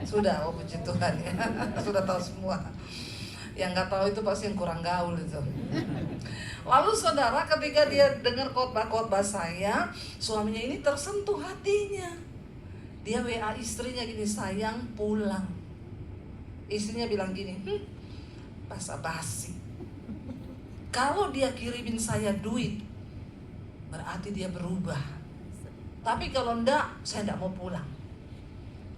Sudah, oh puji Tuhan ya. Sudah tahu semua. Yang nggak tahu itu pasti yang kurang gaul itu. Lalu saudara, ketika dia dengar khotbah-khotbah saya, suaminya ini tersentuh hatinya. Dia WA istrinya gini, sayang pulang. Istrinya bilang gini, basa-basi. Kalau dia kirimin saya duit, berarti dia berubah. Tapi kalau enggak, saya enggak mau pulang.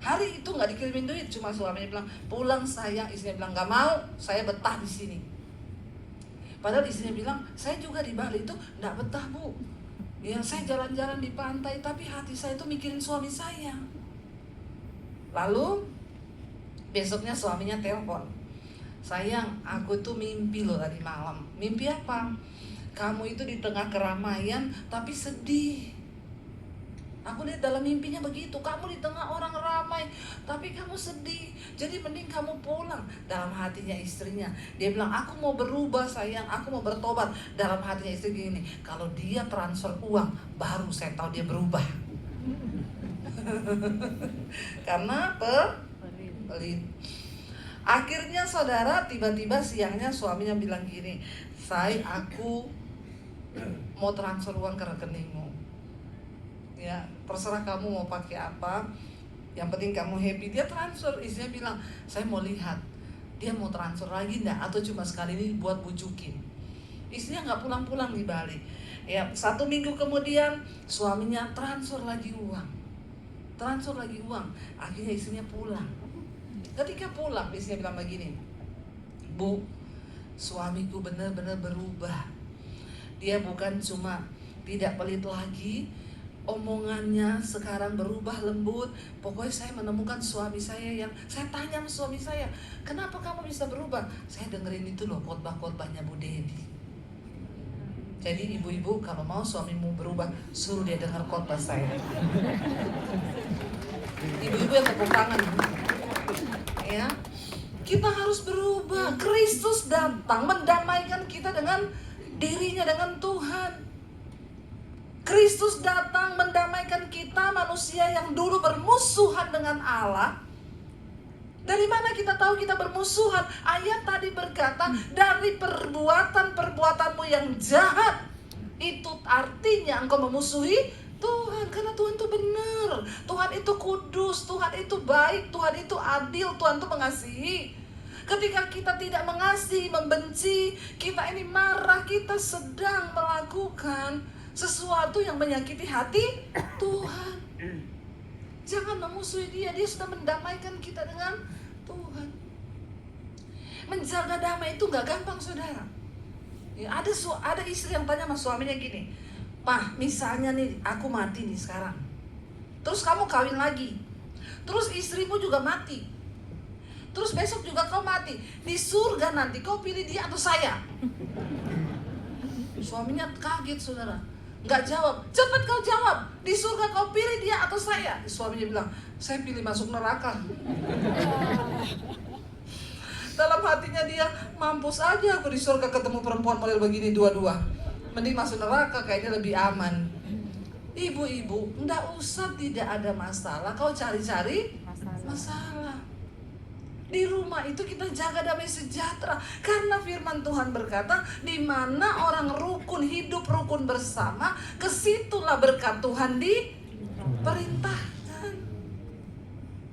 Hari itu nggak dikirimin duit, cuma suaminya bilang pulang sayang, istrinya bilang nggak mau, saya betah di sini. Padahal istrinya bilang saya juga di Bali itu nggak betah Bu. Ya saya jalan-jalan di pantai, tapi hati saya itu mikirin suami saya. Lalu besoknya suaminya telepon, sayang aku tuh mimpi loh tadi malam. Mimpi apa? Kamu itu di tengah keramaian tapi sedih. Aku lihat dalam mimpinya begitu, kamu di tengah orang ramai, tapi kamu sedih. Jadi mending kamu pulang. Dalam hatinya istrinya, dia bilang, aku mau berubah sayang, aku mau bertobat. Dalam hatinya istri gini, kalau dia transfer uang, baru saya tahu dia berubah. Karena pelit. Akhirnya saudara, tiba-tiba siangnya suaminya bilang gini, aku mau transfer uang ke rekeningmu. Ya, terserah kamu mau pakai apa, yang penting kamu happy. Dia transfer. Istrinya bilang, saya mau lihat dia mau transfer lagi enggak, atau cuma sekali ini buat bujukin. Istrinya nggak pulang-pulang di Bali. Ya, 1 minggu kemudian suaminya transfer lagi uang. Akhirnya istrinya pulang. Ketika pulang, istrinya bilang begini, Bu, suamiku benar-benar berubah. Dia bukan cuma tidak pelit lagi, omongannya sekarang berubah lembut. Pokoknya saya menemukan suami saya yang, saya tanya sama suami saya, kenapa kamu bisa berubah? Saya dengerin itu loh khotbah-khotbahnya Bu Dedi. Jadi ibu-ibu kalau mau suamimu berubah, suruh dia dengar khotbah saya. Ibu-ibu yang tepuk tangan. Ya, kita harus berubah. Kristus datang mendamaikan kita dengan dirinya, dengan Tuhan. Kristus datang mendamaikan kita, manusia yang dulu bermusuhan dengan Allah. Dari mana kita tahu kita bermusuhan? Ayat tadi berkata, dari perbuatan-perbuatanmu yang jahat. Itu artinya engkau memusuhi Tuhan. Karena Tuhan itu benar, Tuhan itu kudus, Tuhan itu baik, Tuhan itu adil, Tuhan itu mengasihi. Ketika kita tidak mengasihi, membenci, kita ini marah, kita sedang melakukan sesuatu yang menyakiti hati Tuhan. Jangan memusuhi dia, dia sudah mendamaikan kita dengan Tuhan. Menjaga damai itu gak gampang saudara. Ya, ada istri yang tanya sama suaminya gini, Pak, misalnya nih aku mati nih sekarang, terus kamu kawin lagi, terus istrimu juga mati, terus besok juga kau mati, di surga nanti kau pilih dia atau saya? Suaminya kaget saudara, nggak jawab. Cepat kau jawab, di surga kau pilih dia atau saya? Suaminya bilang, saya pilih masuk neraka. Dalam hatinya dia, mampus aja aku di surga ketemu perempuan model begini dua-dua, mending masuk neraka, kayaknya lebih aman. Ibu-ibu, nggak usah tidak ada masalah kau cari-cari masalah. Di rumah itu kita jaga damai sejahtera, karena firman Tuhan berkata, di mana orang rukun hidup rukun bersama, kesitulah berkat Tuhan diperintahkan.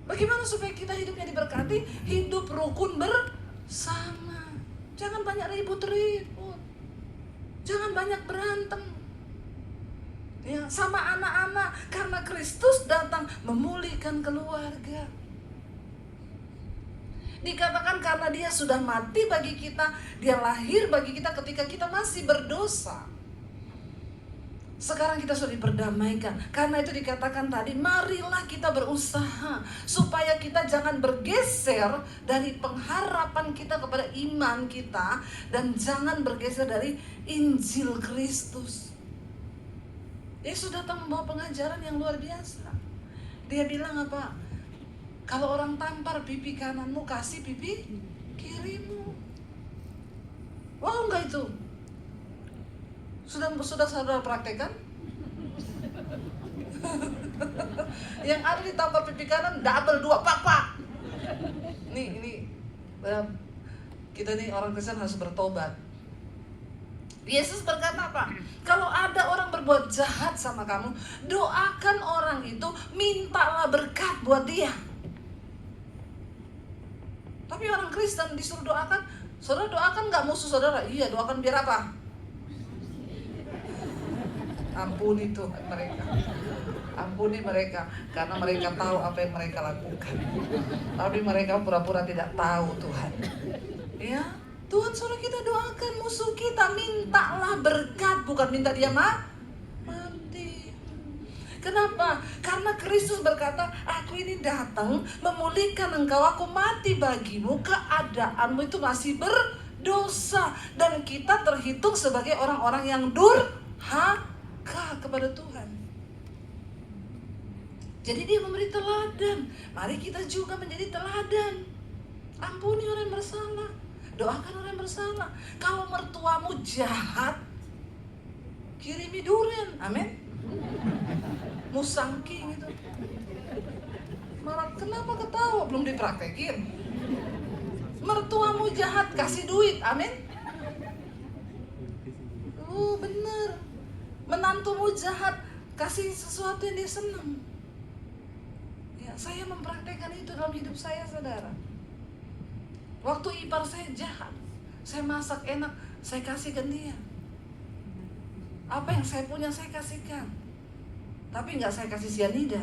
Bagaimana supaya kita hidupnya diberkati? Hidup rukun bersama. Jangan banyak ribut-ribut, jangan banyak berantem. Ya, sama anak-anak, karena Kristus datang memulihkan keluarga. Dikatakan karena dia sudah mati bagi kita, dia lahir bagi kita ketika kita masih berdosa. Sekarang kita sudah diperdamaikan. Karena itu dikatakan tadi, marilah kita berusaha supaya kita jangan bergeser dari pengharapan kita kepada iman kita, dan jangan bergeser dari Injil Kristus. Yesus datang membawa pengajaran yang luar biasa. Dia bilang apa? Kalau orang tampar pipi kananmu, kasih pipi kirimu. Wow, enggak itu? Sudah saudara praktekkan? Yang ada ditampar pipi kanan, double 2, pak. Ini kita nih orang Kristen harus bertobat. Yesus berkata apa? Kalau ada orang berbuat jahat sama kamu, doakan orang itu, mintalah berkat buat dia. Tapi orang Kristen disuruh doakan, saudara doakan gak musuh saudara? Iya, doakan biar apa? Ampuni Tuhan mereka, ampuni mereka, karena mereka tahu apa yang mereka lakukan. Tapi mereka pura-pura tidak tahu Tuhan. Ya, Tuhan suruh kita doakan musuh kita, mintalah berkat, bukan minta dia mati. Kenapa? Karena Kristus berkata, aku ini datang memulihkan engkau, aku mati bagimu, keadaanmu itu masih berdosa. Dan kita terhitung sebagai orang-orang yang durhaka kepada Tuhan. Jadi dia memberi teladan. Mari kita juga menjadi teladan. Ampuni orang yang bersalah, doakan orang yang bersalah. Kalau mertuamu jahat, kirimi durian, amin. Musangking itu. Malah kenapa ketawa, belum dipraktekin. Mertuamu jahat, kasih duit, amin. Bener. Menantumu jahat, kasih sesuatu yang dia senang. Ya, saya mempraktekkan itu dalam hidup saya, saudara. Waktu ipar saya jahat, saya masak enak, saya kasihkan dia. Apa yang saya punya saya kasihkan. Tapi nggak saya kasih sianida.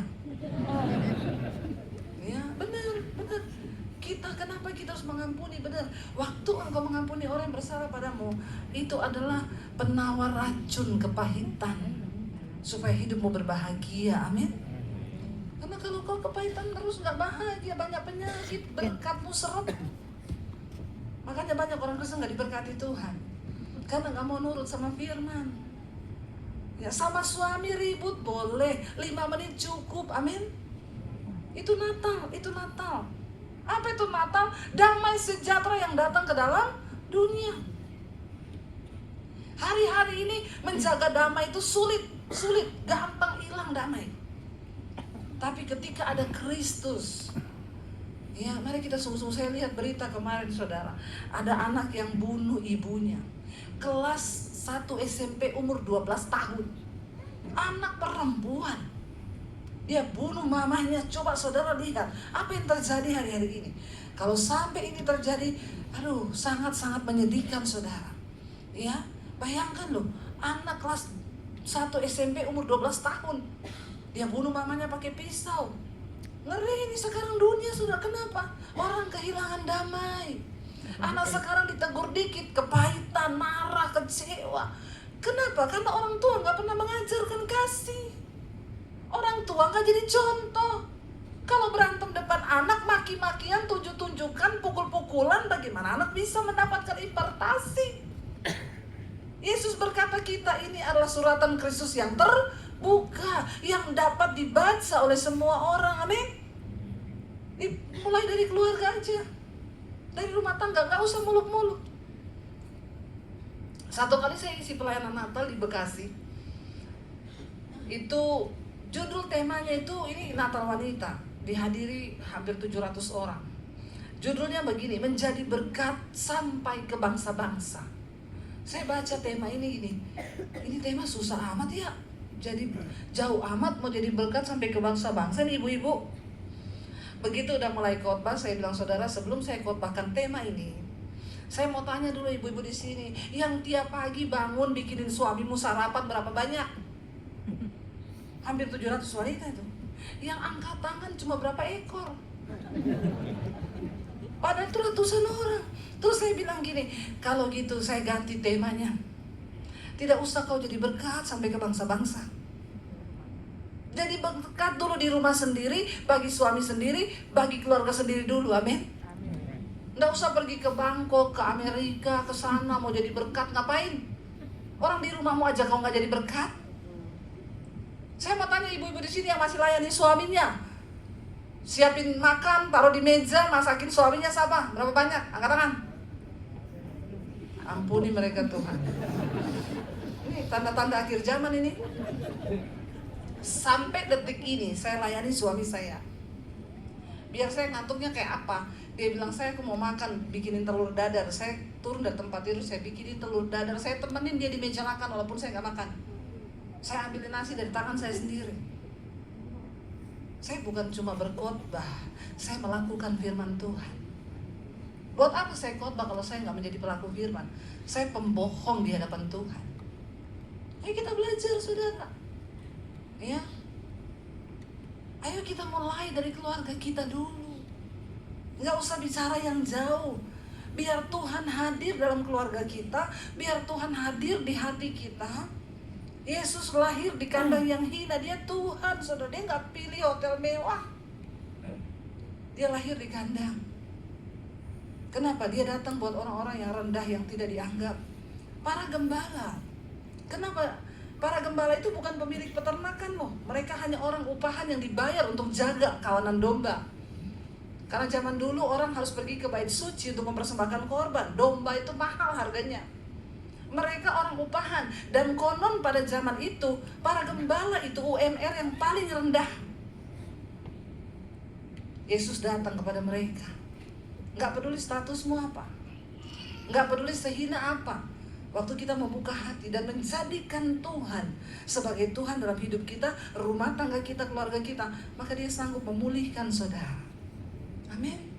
Ya, benar. Kenapa kita harus mengampuni? Benar. Waktu engkau mengampuni orang yang bersalah padamu, itu adalah penawar racun kepahitan supaya hidupmu berbahagia. Amin. Karena kalau kau kepahitan terus nggak bahagia, banyak penyakit, berkatmu seret. Makanya banyak orang Kristen nggak diberkati Tuhan karena nggak mau nurut sama firman. Ya, sama suami ribut boleh, 5 menit cukup, amin. Itu Natal. Apa itu Natal? Damai sejahtera yang datang ke dalam dunia. Hari-hari ini menjaga damai itu sulit, gampang hilang damai. Tapi ketika ada Kristus, ya, mari kita sungguh-sungguh. Saya lihat berita kemarin, saudara. Ada anak yang bunuh ibunya. Kelas 1 SMP umur 12 tahun. Anak perempuan. Dia bunuh mamanya. Coba saudara lihat apa yang terjadi hari-hari ini. Kalau sampai ini terjadi, sangat-sangat menyedihkan, saudara. Ya, bayangkan loh, anak kelas 1 SMP umur 12 tahun. Dia bunuh mamanya pakai pisau. Ngeri ini sekarang dunia sudah. Kenapa? Orang kehilangan damai. Anak sekarang ditegur dikit, kepahitan, marah, kecewa. Kenapa? Karena orang tua gak pernah mengajarkan kasih. Orang tua gak jadi contoh. Kalau berantem depan anak, maki-makian, tunjuk-tunjukkan, pukul-pukulan, bagaimana anak bisa mendapatkan impartasi? Yesus berkata kita ini adalah suratan Kristus yang terbuka, yang dapat dibaca oleh semua orang, amin. Mulai dari keluarga aja, dari rumah tangga, gak usah muluk-muluk. Satu kali saya isi pelayanan Natal di Bekasi. Itu judul temanya itu ini Natal Wanita, dihadiri hampir 700 orang. Judulnya begini, menjadi berkat sampai ke bangsa-bangsa. Saya baca tema ini tema susah amat ya. Jadi jauh amat mau jadi berkat sampai ke bangsa-bangsa nih ibu-ibu. Begitu udah mulai khotbah, saya bilang, saudara, sebelum saya khotbahkan tema ini, saya mau tanya dulu ibu-ibu di sini, yang tiap pagi bangun bikinin suamimu sarapan berapa banyak? Hampir 700 wanita itu. Yang angkat tangan cuma berapa ekor? Padahal itu ratusan orang. Terus saya bilang gini, kalau gitu saya ganti temanya. Tidak usah kau jadi berkat sampai ke bangsa-bangsa. Jadi berkat dulu di rumah sendiri, bagi suami sendiri, bagi keluarga sendiri dulu, amin. Nggak usah pergi ke Bangkok, ke Amerika, ke sana mau jadi berkat, ngapain? Orang di rumahmu aja kau nggak jadi berkat. Saya mau tanya ibu-ibu di sini yang masih layani suaminya, siapin makan, taruh di meja, masakin suaminya siapa? Berapa banyak? Angkat tangan. Ampuni mereka Tuhan. Ini tanda-tanda akhir zaman ini. Sampai detik ini saya layani suami saya. Biar saya ngantuknya kayak apa? Dia bilang, saya mau makan, bikinin telur dadar. Saya turun dari tempat tidur, saya bikinin telur dadar. Saya temenin dia di meja makan walaupun saya nggak makan. Saya ambilin nasi dari tangan saya sendiri. Saya bukan cuma berkhotbah, saya melakukan firman Tuhan. Buat apa saya khotbah kalau saya nggak menjadi pelaku firman? Saya pembohong di hadapan Tuhan. Ayo kita belajar, saudara. Ya, ayo kita mulai dari keluarga kita dulu. Nggak usah bicara yang jauh. Biar Tuhan hadir dalam keluarga kita, biar Tuhan hadir di hati kita. Yesus lahir di kandang yang hina. Dia Tuhan, saudara. Dia nggak pilih hotel mewah. Dia lahir di kandang. Kenapa? Dia datang buat orang-orang yang rendah, yang tidak dianggap. Para gembala. Kenapa? Para gembala itu bukan pemilik peternakan loh. Mereka hanya orang upahan yang dibayar untuk jaga kawanan domba. Karena zaman dulu orang harus pergi ke bait suci untuk mempersembahkan korban. Domba itu mahal harganya. Mereka orang upahan. Dan konon pada zaman itu, para gembala itu UMR yang paling rendah. Yesus datang kepada mereka. Gak peduli statusmu apa, gak peduli sehina apa. Waktu kita membuka hati dan menjadikan Tuhan sebagai Tuhan dalam hidup kita, rumah tangga kita, keluarga kita, maka Dia sanggup memulihkan saudara. Amin.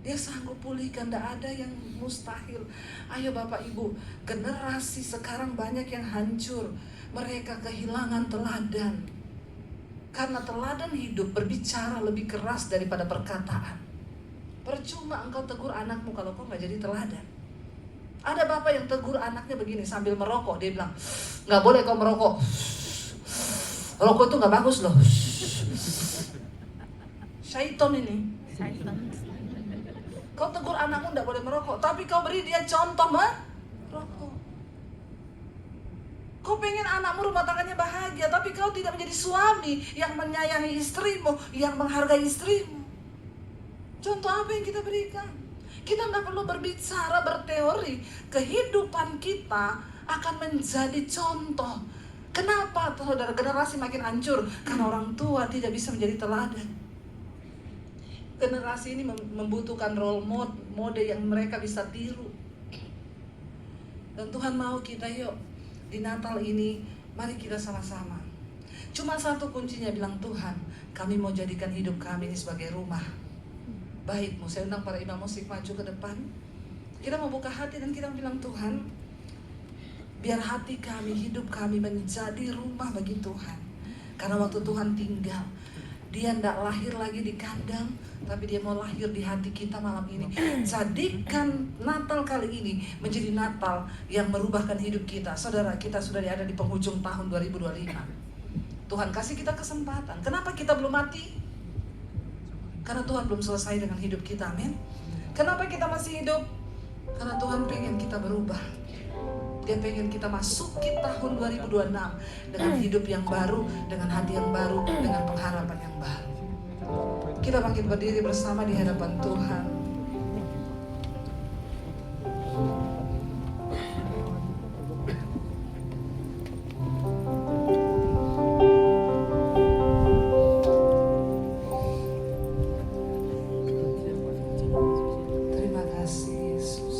Dia sanggup pulihkan, tidak ada yang mustahil. Ayo Bapak Ibu, generasi sekarang banyak yang hancur. Mereka kehilangan teladan. Karena teladan hidup berbicara lebih keras daripada perkataan. Percuma engkau tegur anakmu kalau kau gak jadi teladan. Ada bapak yang tegur anaknya begini sambil merokok. Dia bilang, gak boleh kau merokok. Rokok itu gak bagus loh. Syaiton ini. Kau tegur anakmu gak boleh merokok, tapi kau beri dia contoh merokok. Kau pengen anakmu rumah tangganya bahagia, tapi kau tidak menjadi suami yang menyayangi istrimu, yang menghargai istrimu. Contoh apa yang kita berikan? Kita nggak perlu berbicara, berteori. Kehidupan kita akan menjadi contoh. Kenapa saudara generasi makin hancur? Karena orang tua tidak bisa menjadi teladan. Generasi ini membutuhkan role mode yang mereka bisa tiru. Dan Tuhan mau kita yuk di Natal ini, mari kita sama-sama. Cuma satu kuncinya, bilang Tuhan, kami mau jadikan hidup kami ini sebagai rumah baikmu. Saya undang para imam musik maju ke depan. Kita mau buka hati dan kita bilang, Tuhan, biar hati kami, hidup kami menjadi rumah bagi Tuhan. Karena waktu Tuhan tinggal, Dia tidak lahir lagi di kandang, tapi Dia mau lahir di hati kita malam ini. Jadikan Natal kali ini menjadi Natal yang merubahkan hidup kita. Saudara, kita sudah ada di penghujung tahun 2025. Tuhan kasih kita kesempatan. Kenapa kita belum mati? Karena Tuhan belum selesai dengan hidup kita, amin. Kenapa kita masih hidup? Karena Tuhan pengen kita berubah. Dia pengen kita masuki tahun 2026 dengan hidup yang baru, dengan hati yang baru, dengan pengharapan yang baru. Kita bangkit berdiri bersama di hadapan Tuhan. Terima kasih Yesus.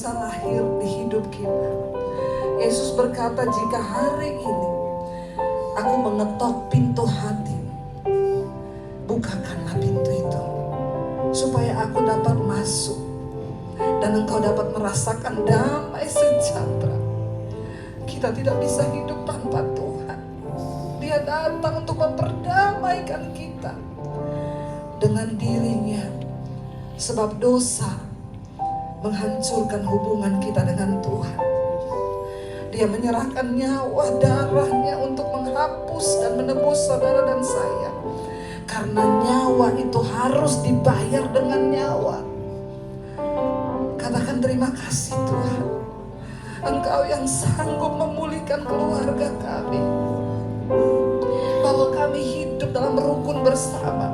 bisa lahir di hidup kita. Yesus berkata, jika hari ini aku mengetok pintu hatimu, bukakanlah pintu itu, supaya aku dapat masuk dan engkau dapat merasakan damai sejahtera. Kita tidak bisa hidup tanpa Tuhan. Dia datang untuk memperdamaikan kita dengan dirinya, sebab dosa menghancurkan hubungan kita dengan Tuhan. Dia menyerahkan nyawa darahnya untuk menghapus dan menebus saudara dan saya. Karena nyawa itu harus dibayar dengan nyawa. Katakan terima kasih Tuhan. Engkau yang sanggup memulihkan keluarga kami. Bahwa kami hidup dalam rukun bersama.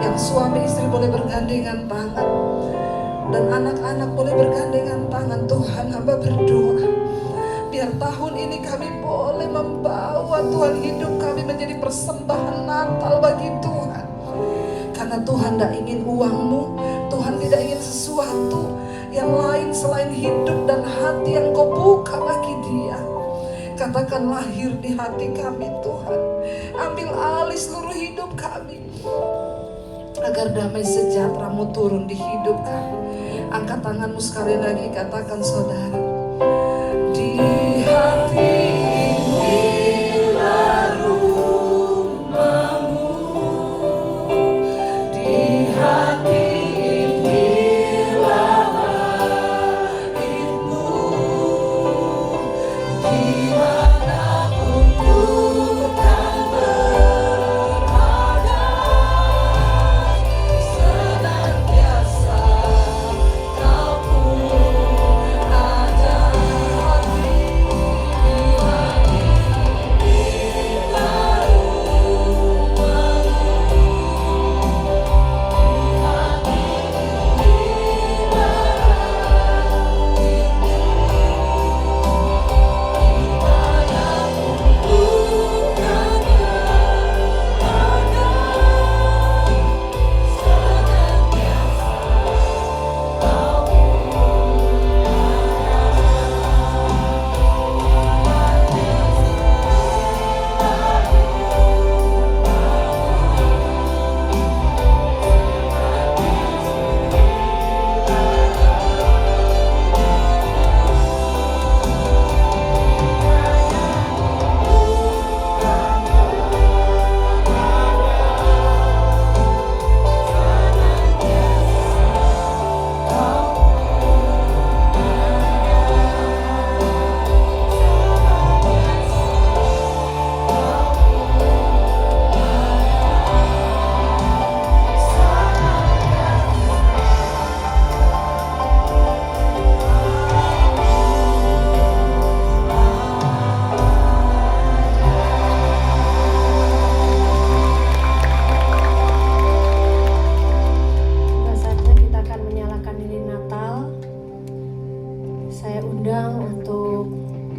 Yang suami istri boleh bergandengan tangan. Dan anak-anak boleh bergandengan tangan. Tuhan, hamba berdoa, biar tahun ini kami boleh membawa Tuhan hidup kami menjadi persembahan Natal bagi Tuhan. Karena Tuhan tidak ingin uangmu, Tuhan tidak ingin sesuatu yang lain selain hidup dan hati yang kau buka bagi Dia. Katakan, lahir di hati kami Tuhan. Ambil alih seluruh hidup kami, agar damai sejahtera-Mu turun di hidup kami. Angkat tanganmu sekali lagi, katakan saudara, di hati inilah rumahmu, di hati inilah baitmu, dimanapun ku kan berada, senantiasa kau pun ada.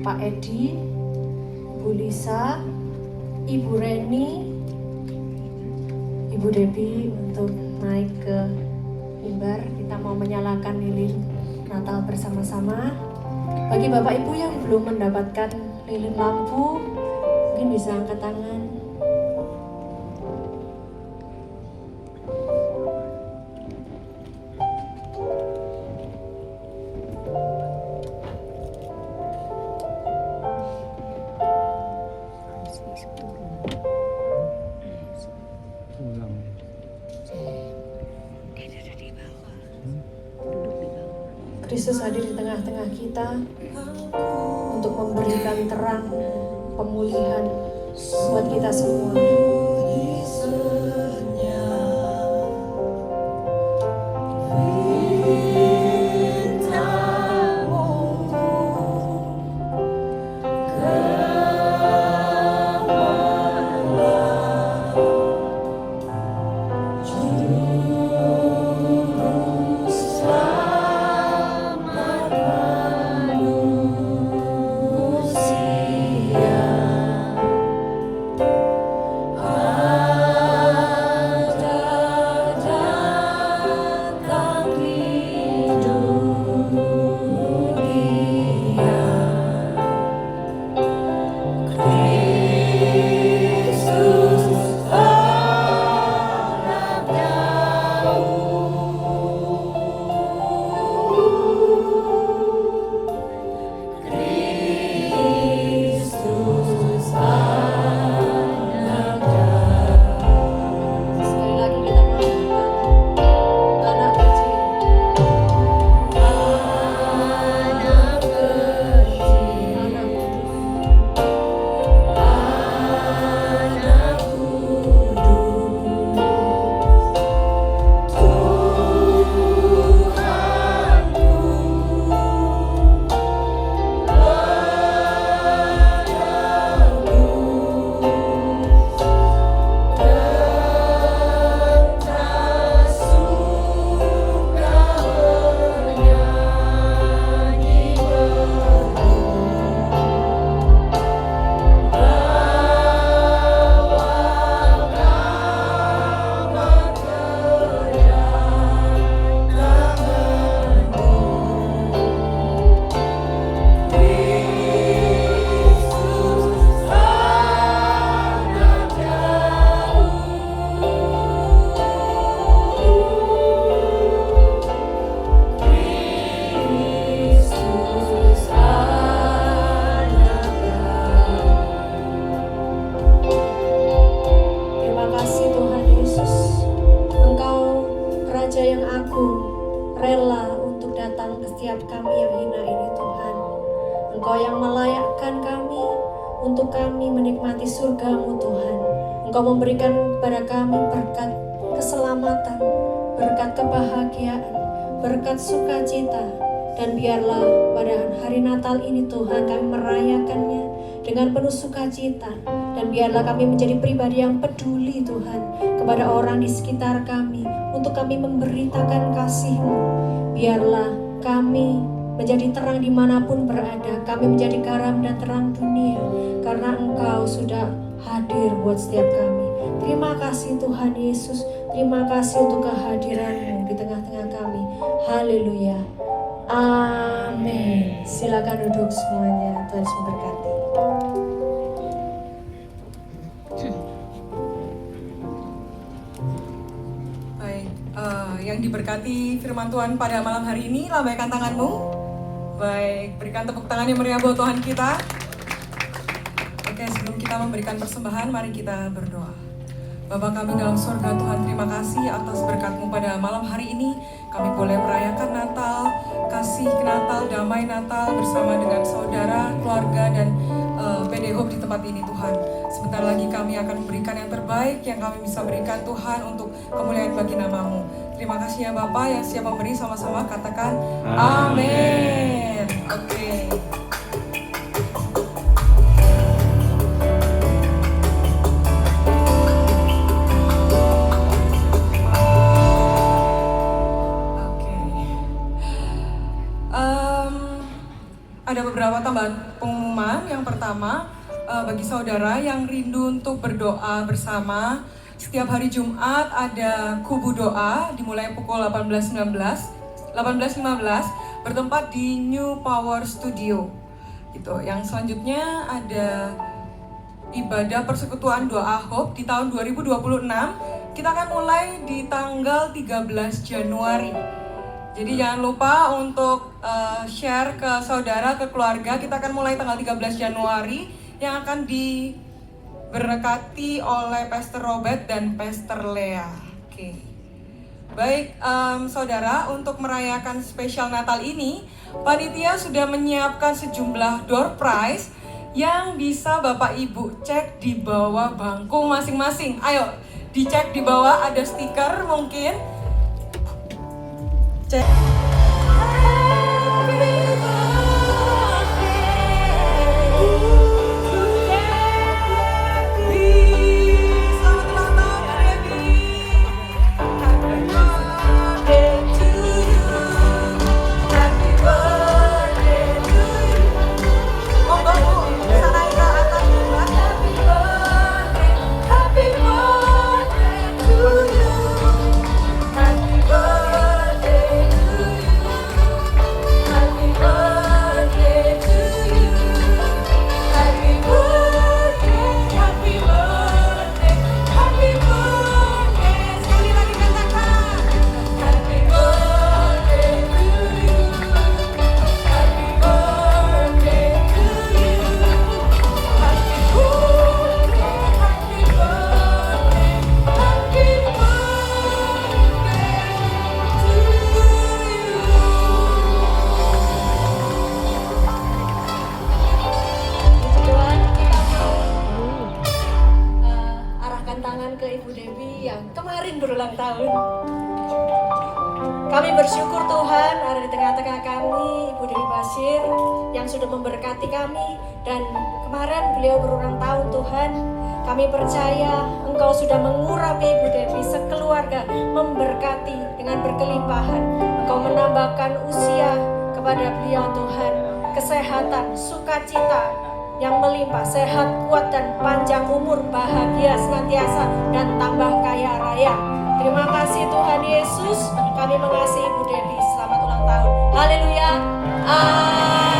Pak Edi, Bu Lisa, Ibu Reni, Ibu Debi untuk naik ke mimbar. Kita mau menyalakan lilin Natal bersama-sama. Bagi Bapak Ibu yang belum mendapatkan lilin lampu, mungkin bisa angkat tangan. Kristus hadir di tengah-tengah kita untuk memberikan terang pemulihan buat kita semua. untuk kami menikmati surga-Mu Tuhan. Engkau memberikan kepada kami berkat keselamatan, berkat kebahagiaan, berkat sukacita. Dan biarlah pada hari Natal ini Tuhan kami merayakannya dengan penuh sukacita. Dan biarlah kami menjadi pribadi yang peduli Tuhan kepada orang di sekitar kami, untuk kami memberitakan kasih-Mu. Biarlah kami menjadi terang dimanapun berada, kami menjadi garam dan terang dunia, karena Engkau sudah hadir buat setiap kami. Terima kasih Tuhan Yesus, terima kasih untuk kehadiran-Mu di tengah-tengah kami. Haleluya. Amin. Silakan duduk semuanya. Tuhan Yesus memberkati. Baik, yang diberkati firman Tuhan pada malam hari ini, lambaikan tanganmu. Baik, berikan tepuk tangan yang meriah buat Tuhan kita. Oke, sebelum kita memberikan persembahan, mari kita berdoa. Bapa kami dalam surga, Tuhan, terima kasih atas berkat-Mu pada malam hari ini. Kami boleh merayakan Natal, kasih Natal, damai Natal bersama dengan saudara, keluarga, dan PD Hope di tempat ini, Tuhan. Sebentar lagi kami akan memberikan yang terbaik yang kami bisa berikan, Tuhan, untuk kemuliaan bagi nama-Mu. Terima kasih ya Bapa, yang siap memberi sama-sama katakan amin. Oke. Ada beberapa tambahan pengumuman. Yang pertama, bagi saudara yang rindu untuk berdoa bersama, setiap hari Jumat ada kubu doa dimulai pukul 18.15 bertempat di New Power Studio. Gitu. Yang selanjutnya ada ibadah persekutuan doa Hope di tahun 2026. Kita akan mulai di tanggal 13 Januari. Jadi jangan lupa untuk share ke saudara, ke keluarga. Kita akan mulai tanggal 13 Januari yang akan diberkati oleh Pastor Robert dan Pastor Lea. Oke. Baik, saudara, untuk merayakan spesial Natal ini, panitia sudah menyiapkan sejumlah door prize yang bisa Bapak Ibu cek di bawah bangku masing-masing. Ayo, dicek di bawah, ada stiker mungkin. Cek. Kami bersyukur Tuhan ada di tengah-tengah kami Ibu Dewi Basir yang sudah memberkati kami, dan kemarin beliau berulang tahun Tuhan. Kami percaya Engkau sudah mengurapi Ibu Dewi sekeluarga, memberkati dengan berkelimpahan. Engkau menambahkan usia kepada beliau Tuhan, kesehatan, sukacita yang melimpah, sehat, kuat, dan panjang umur, bahagia senantiasa, dan tambah kaya raya. Terima kasih Tuhan Yesus, kami mengasihi Ibu Dewi. Selamat ulang tahun. Haleluya. Amin.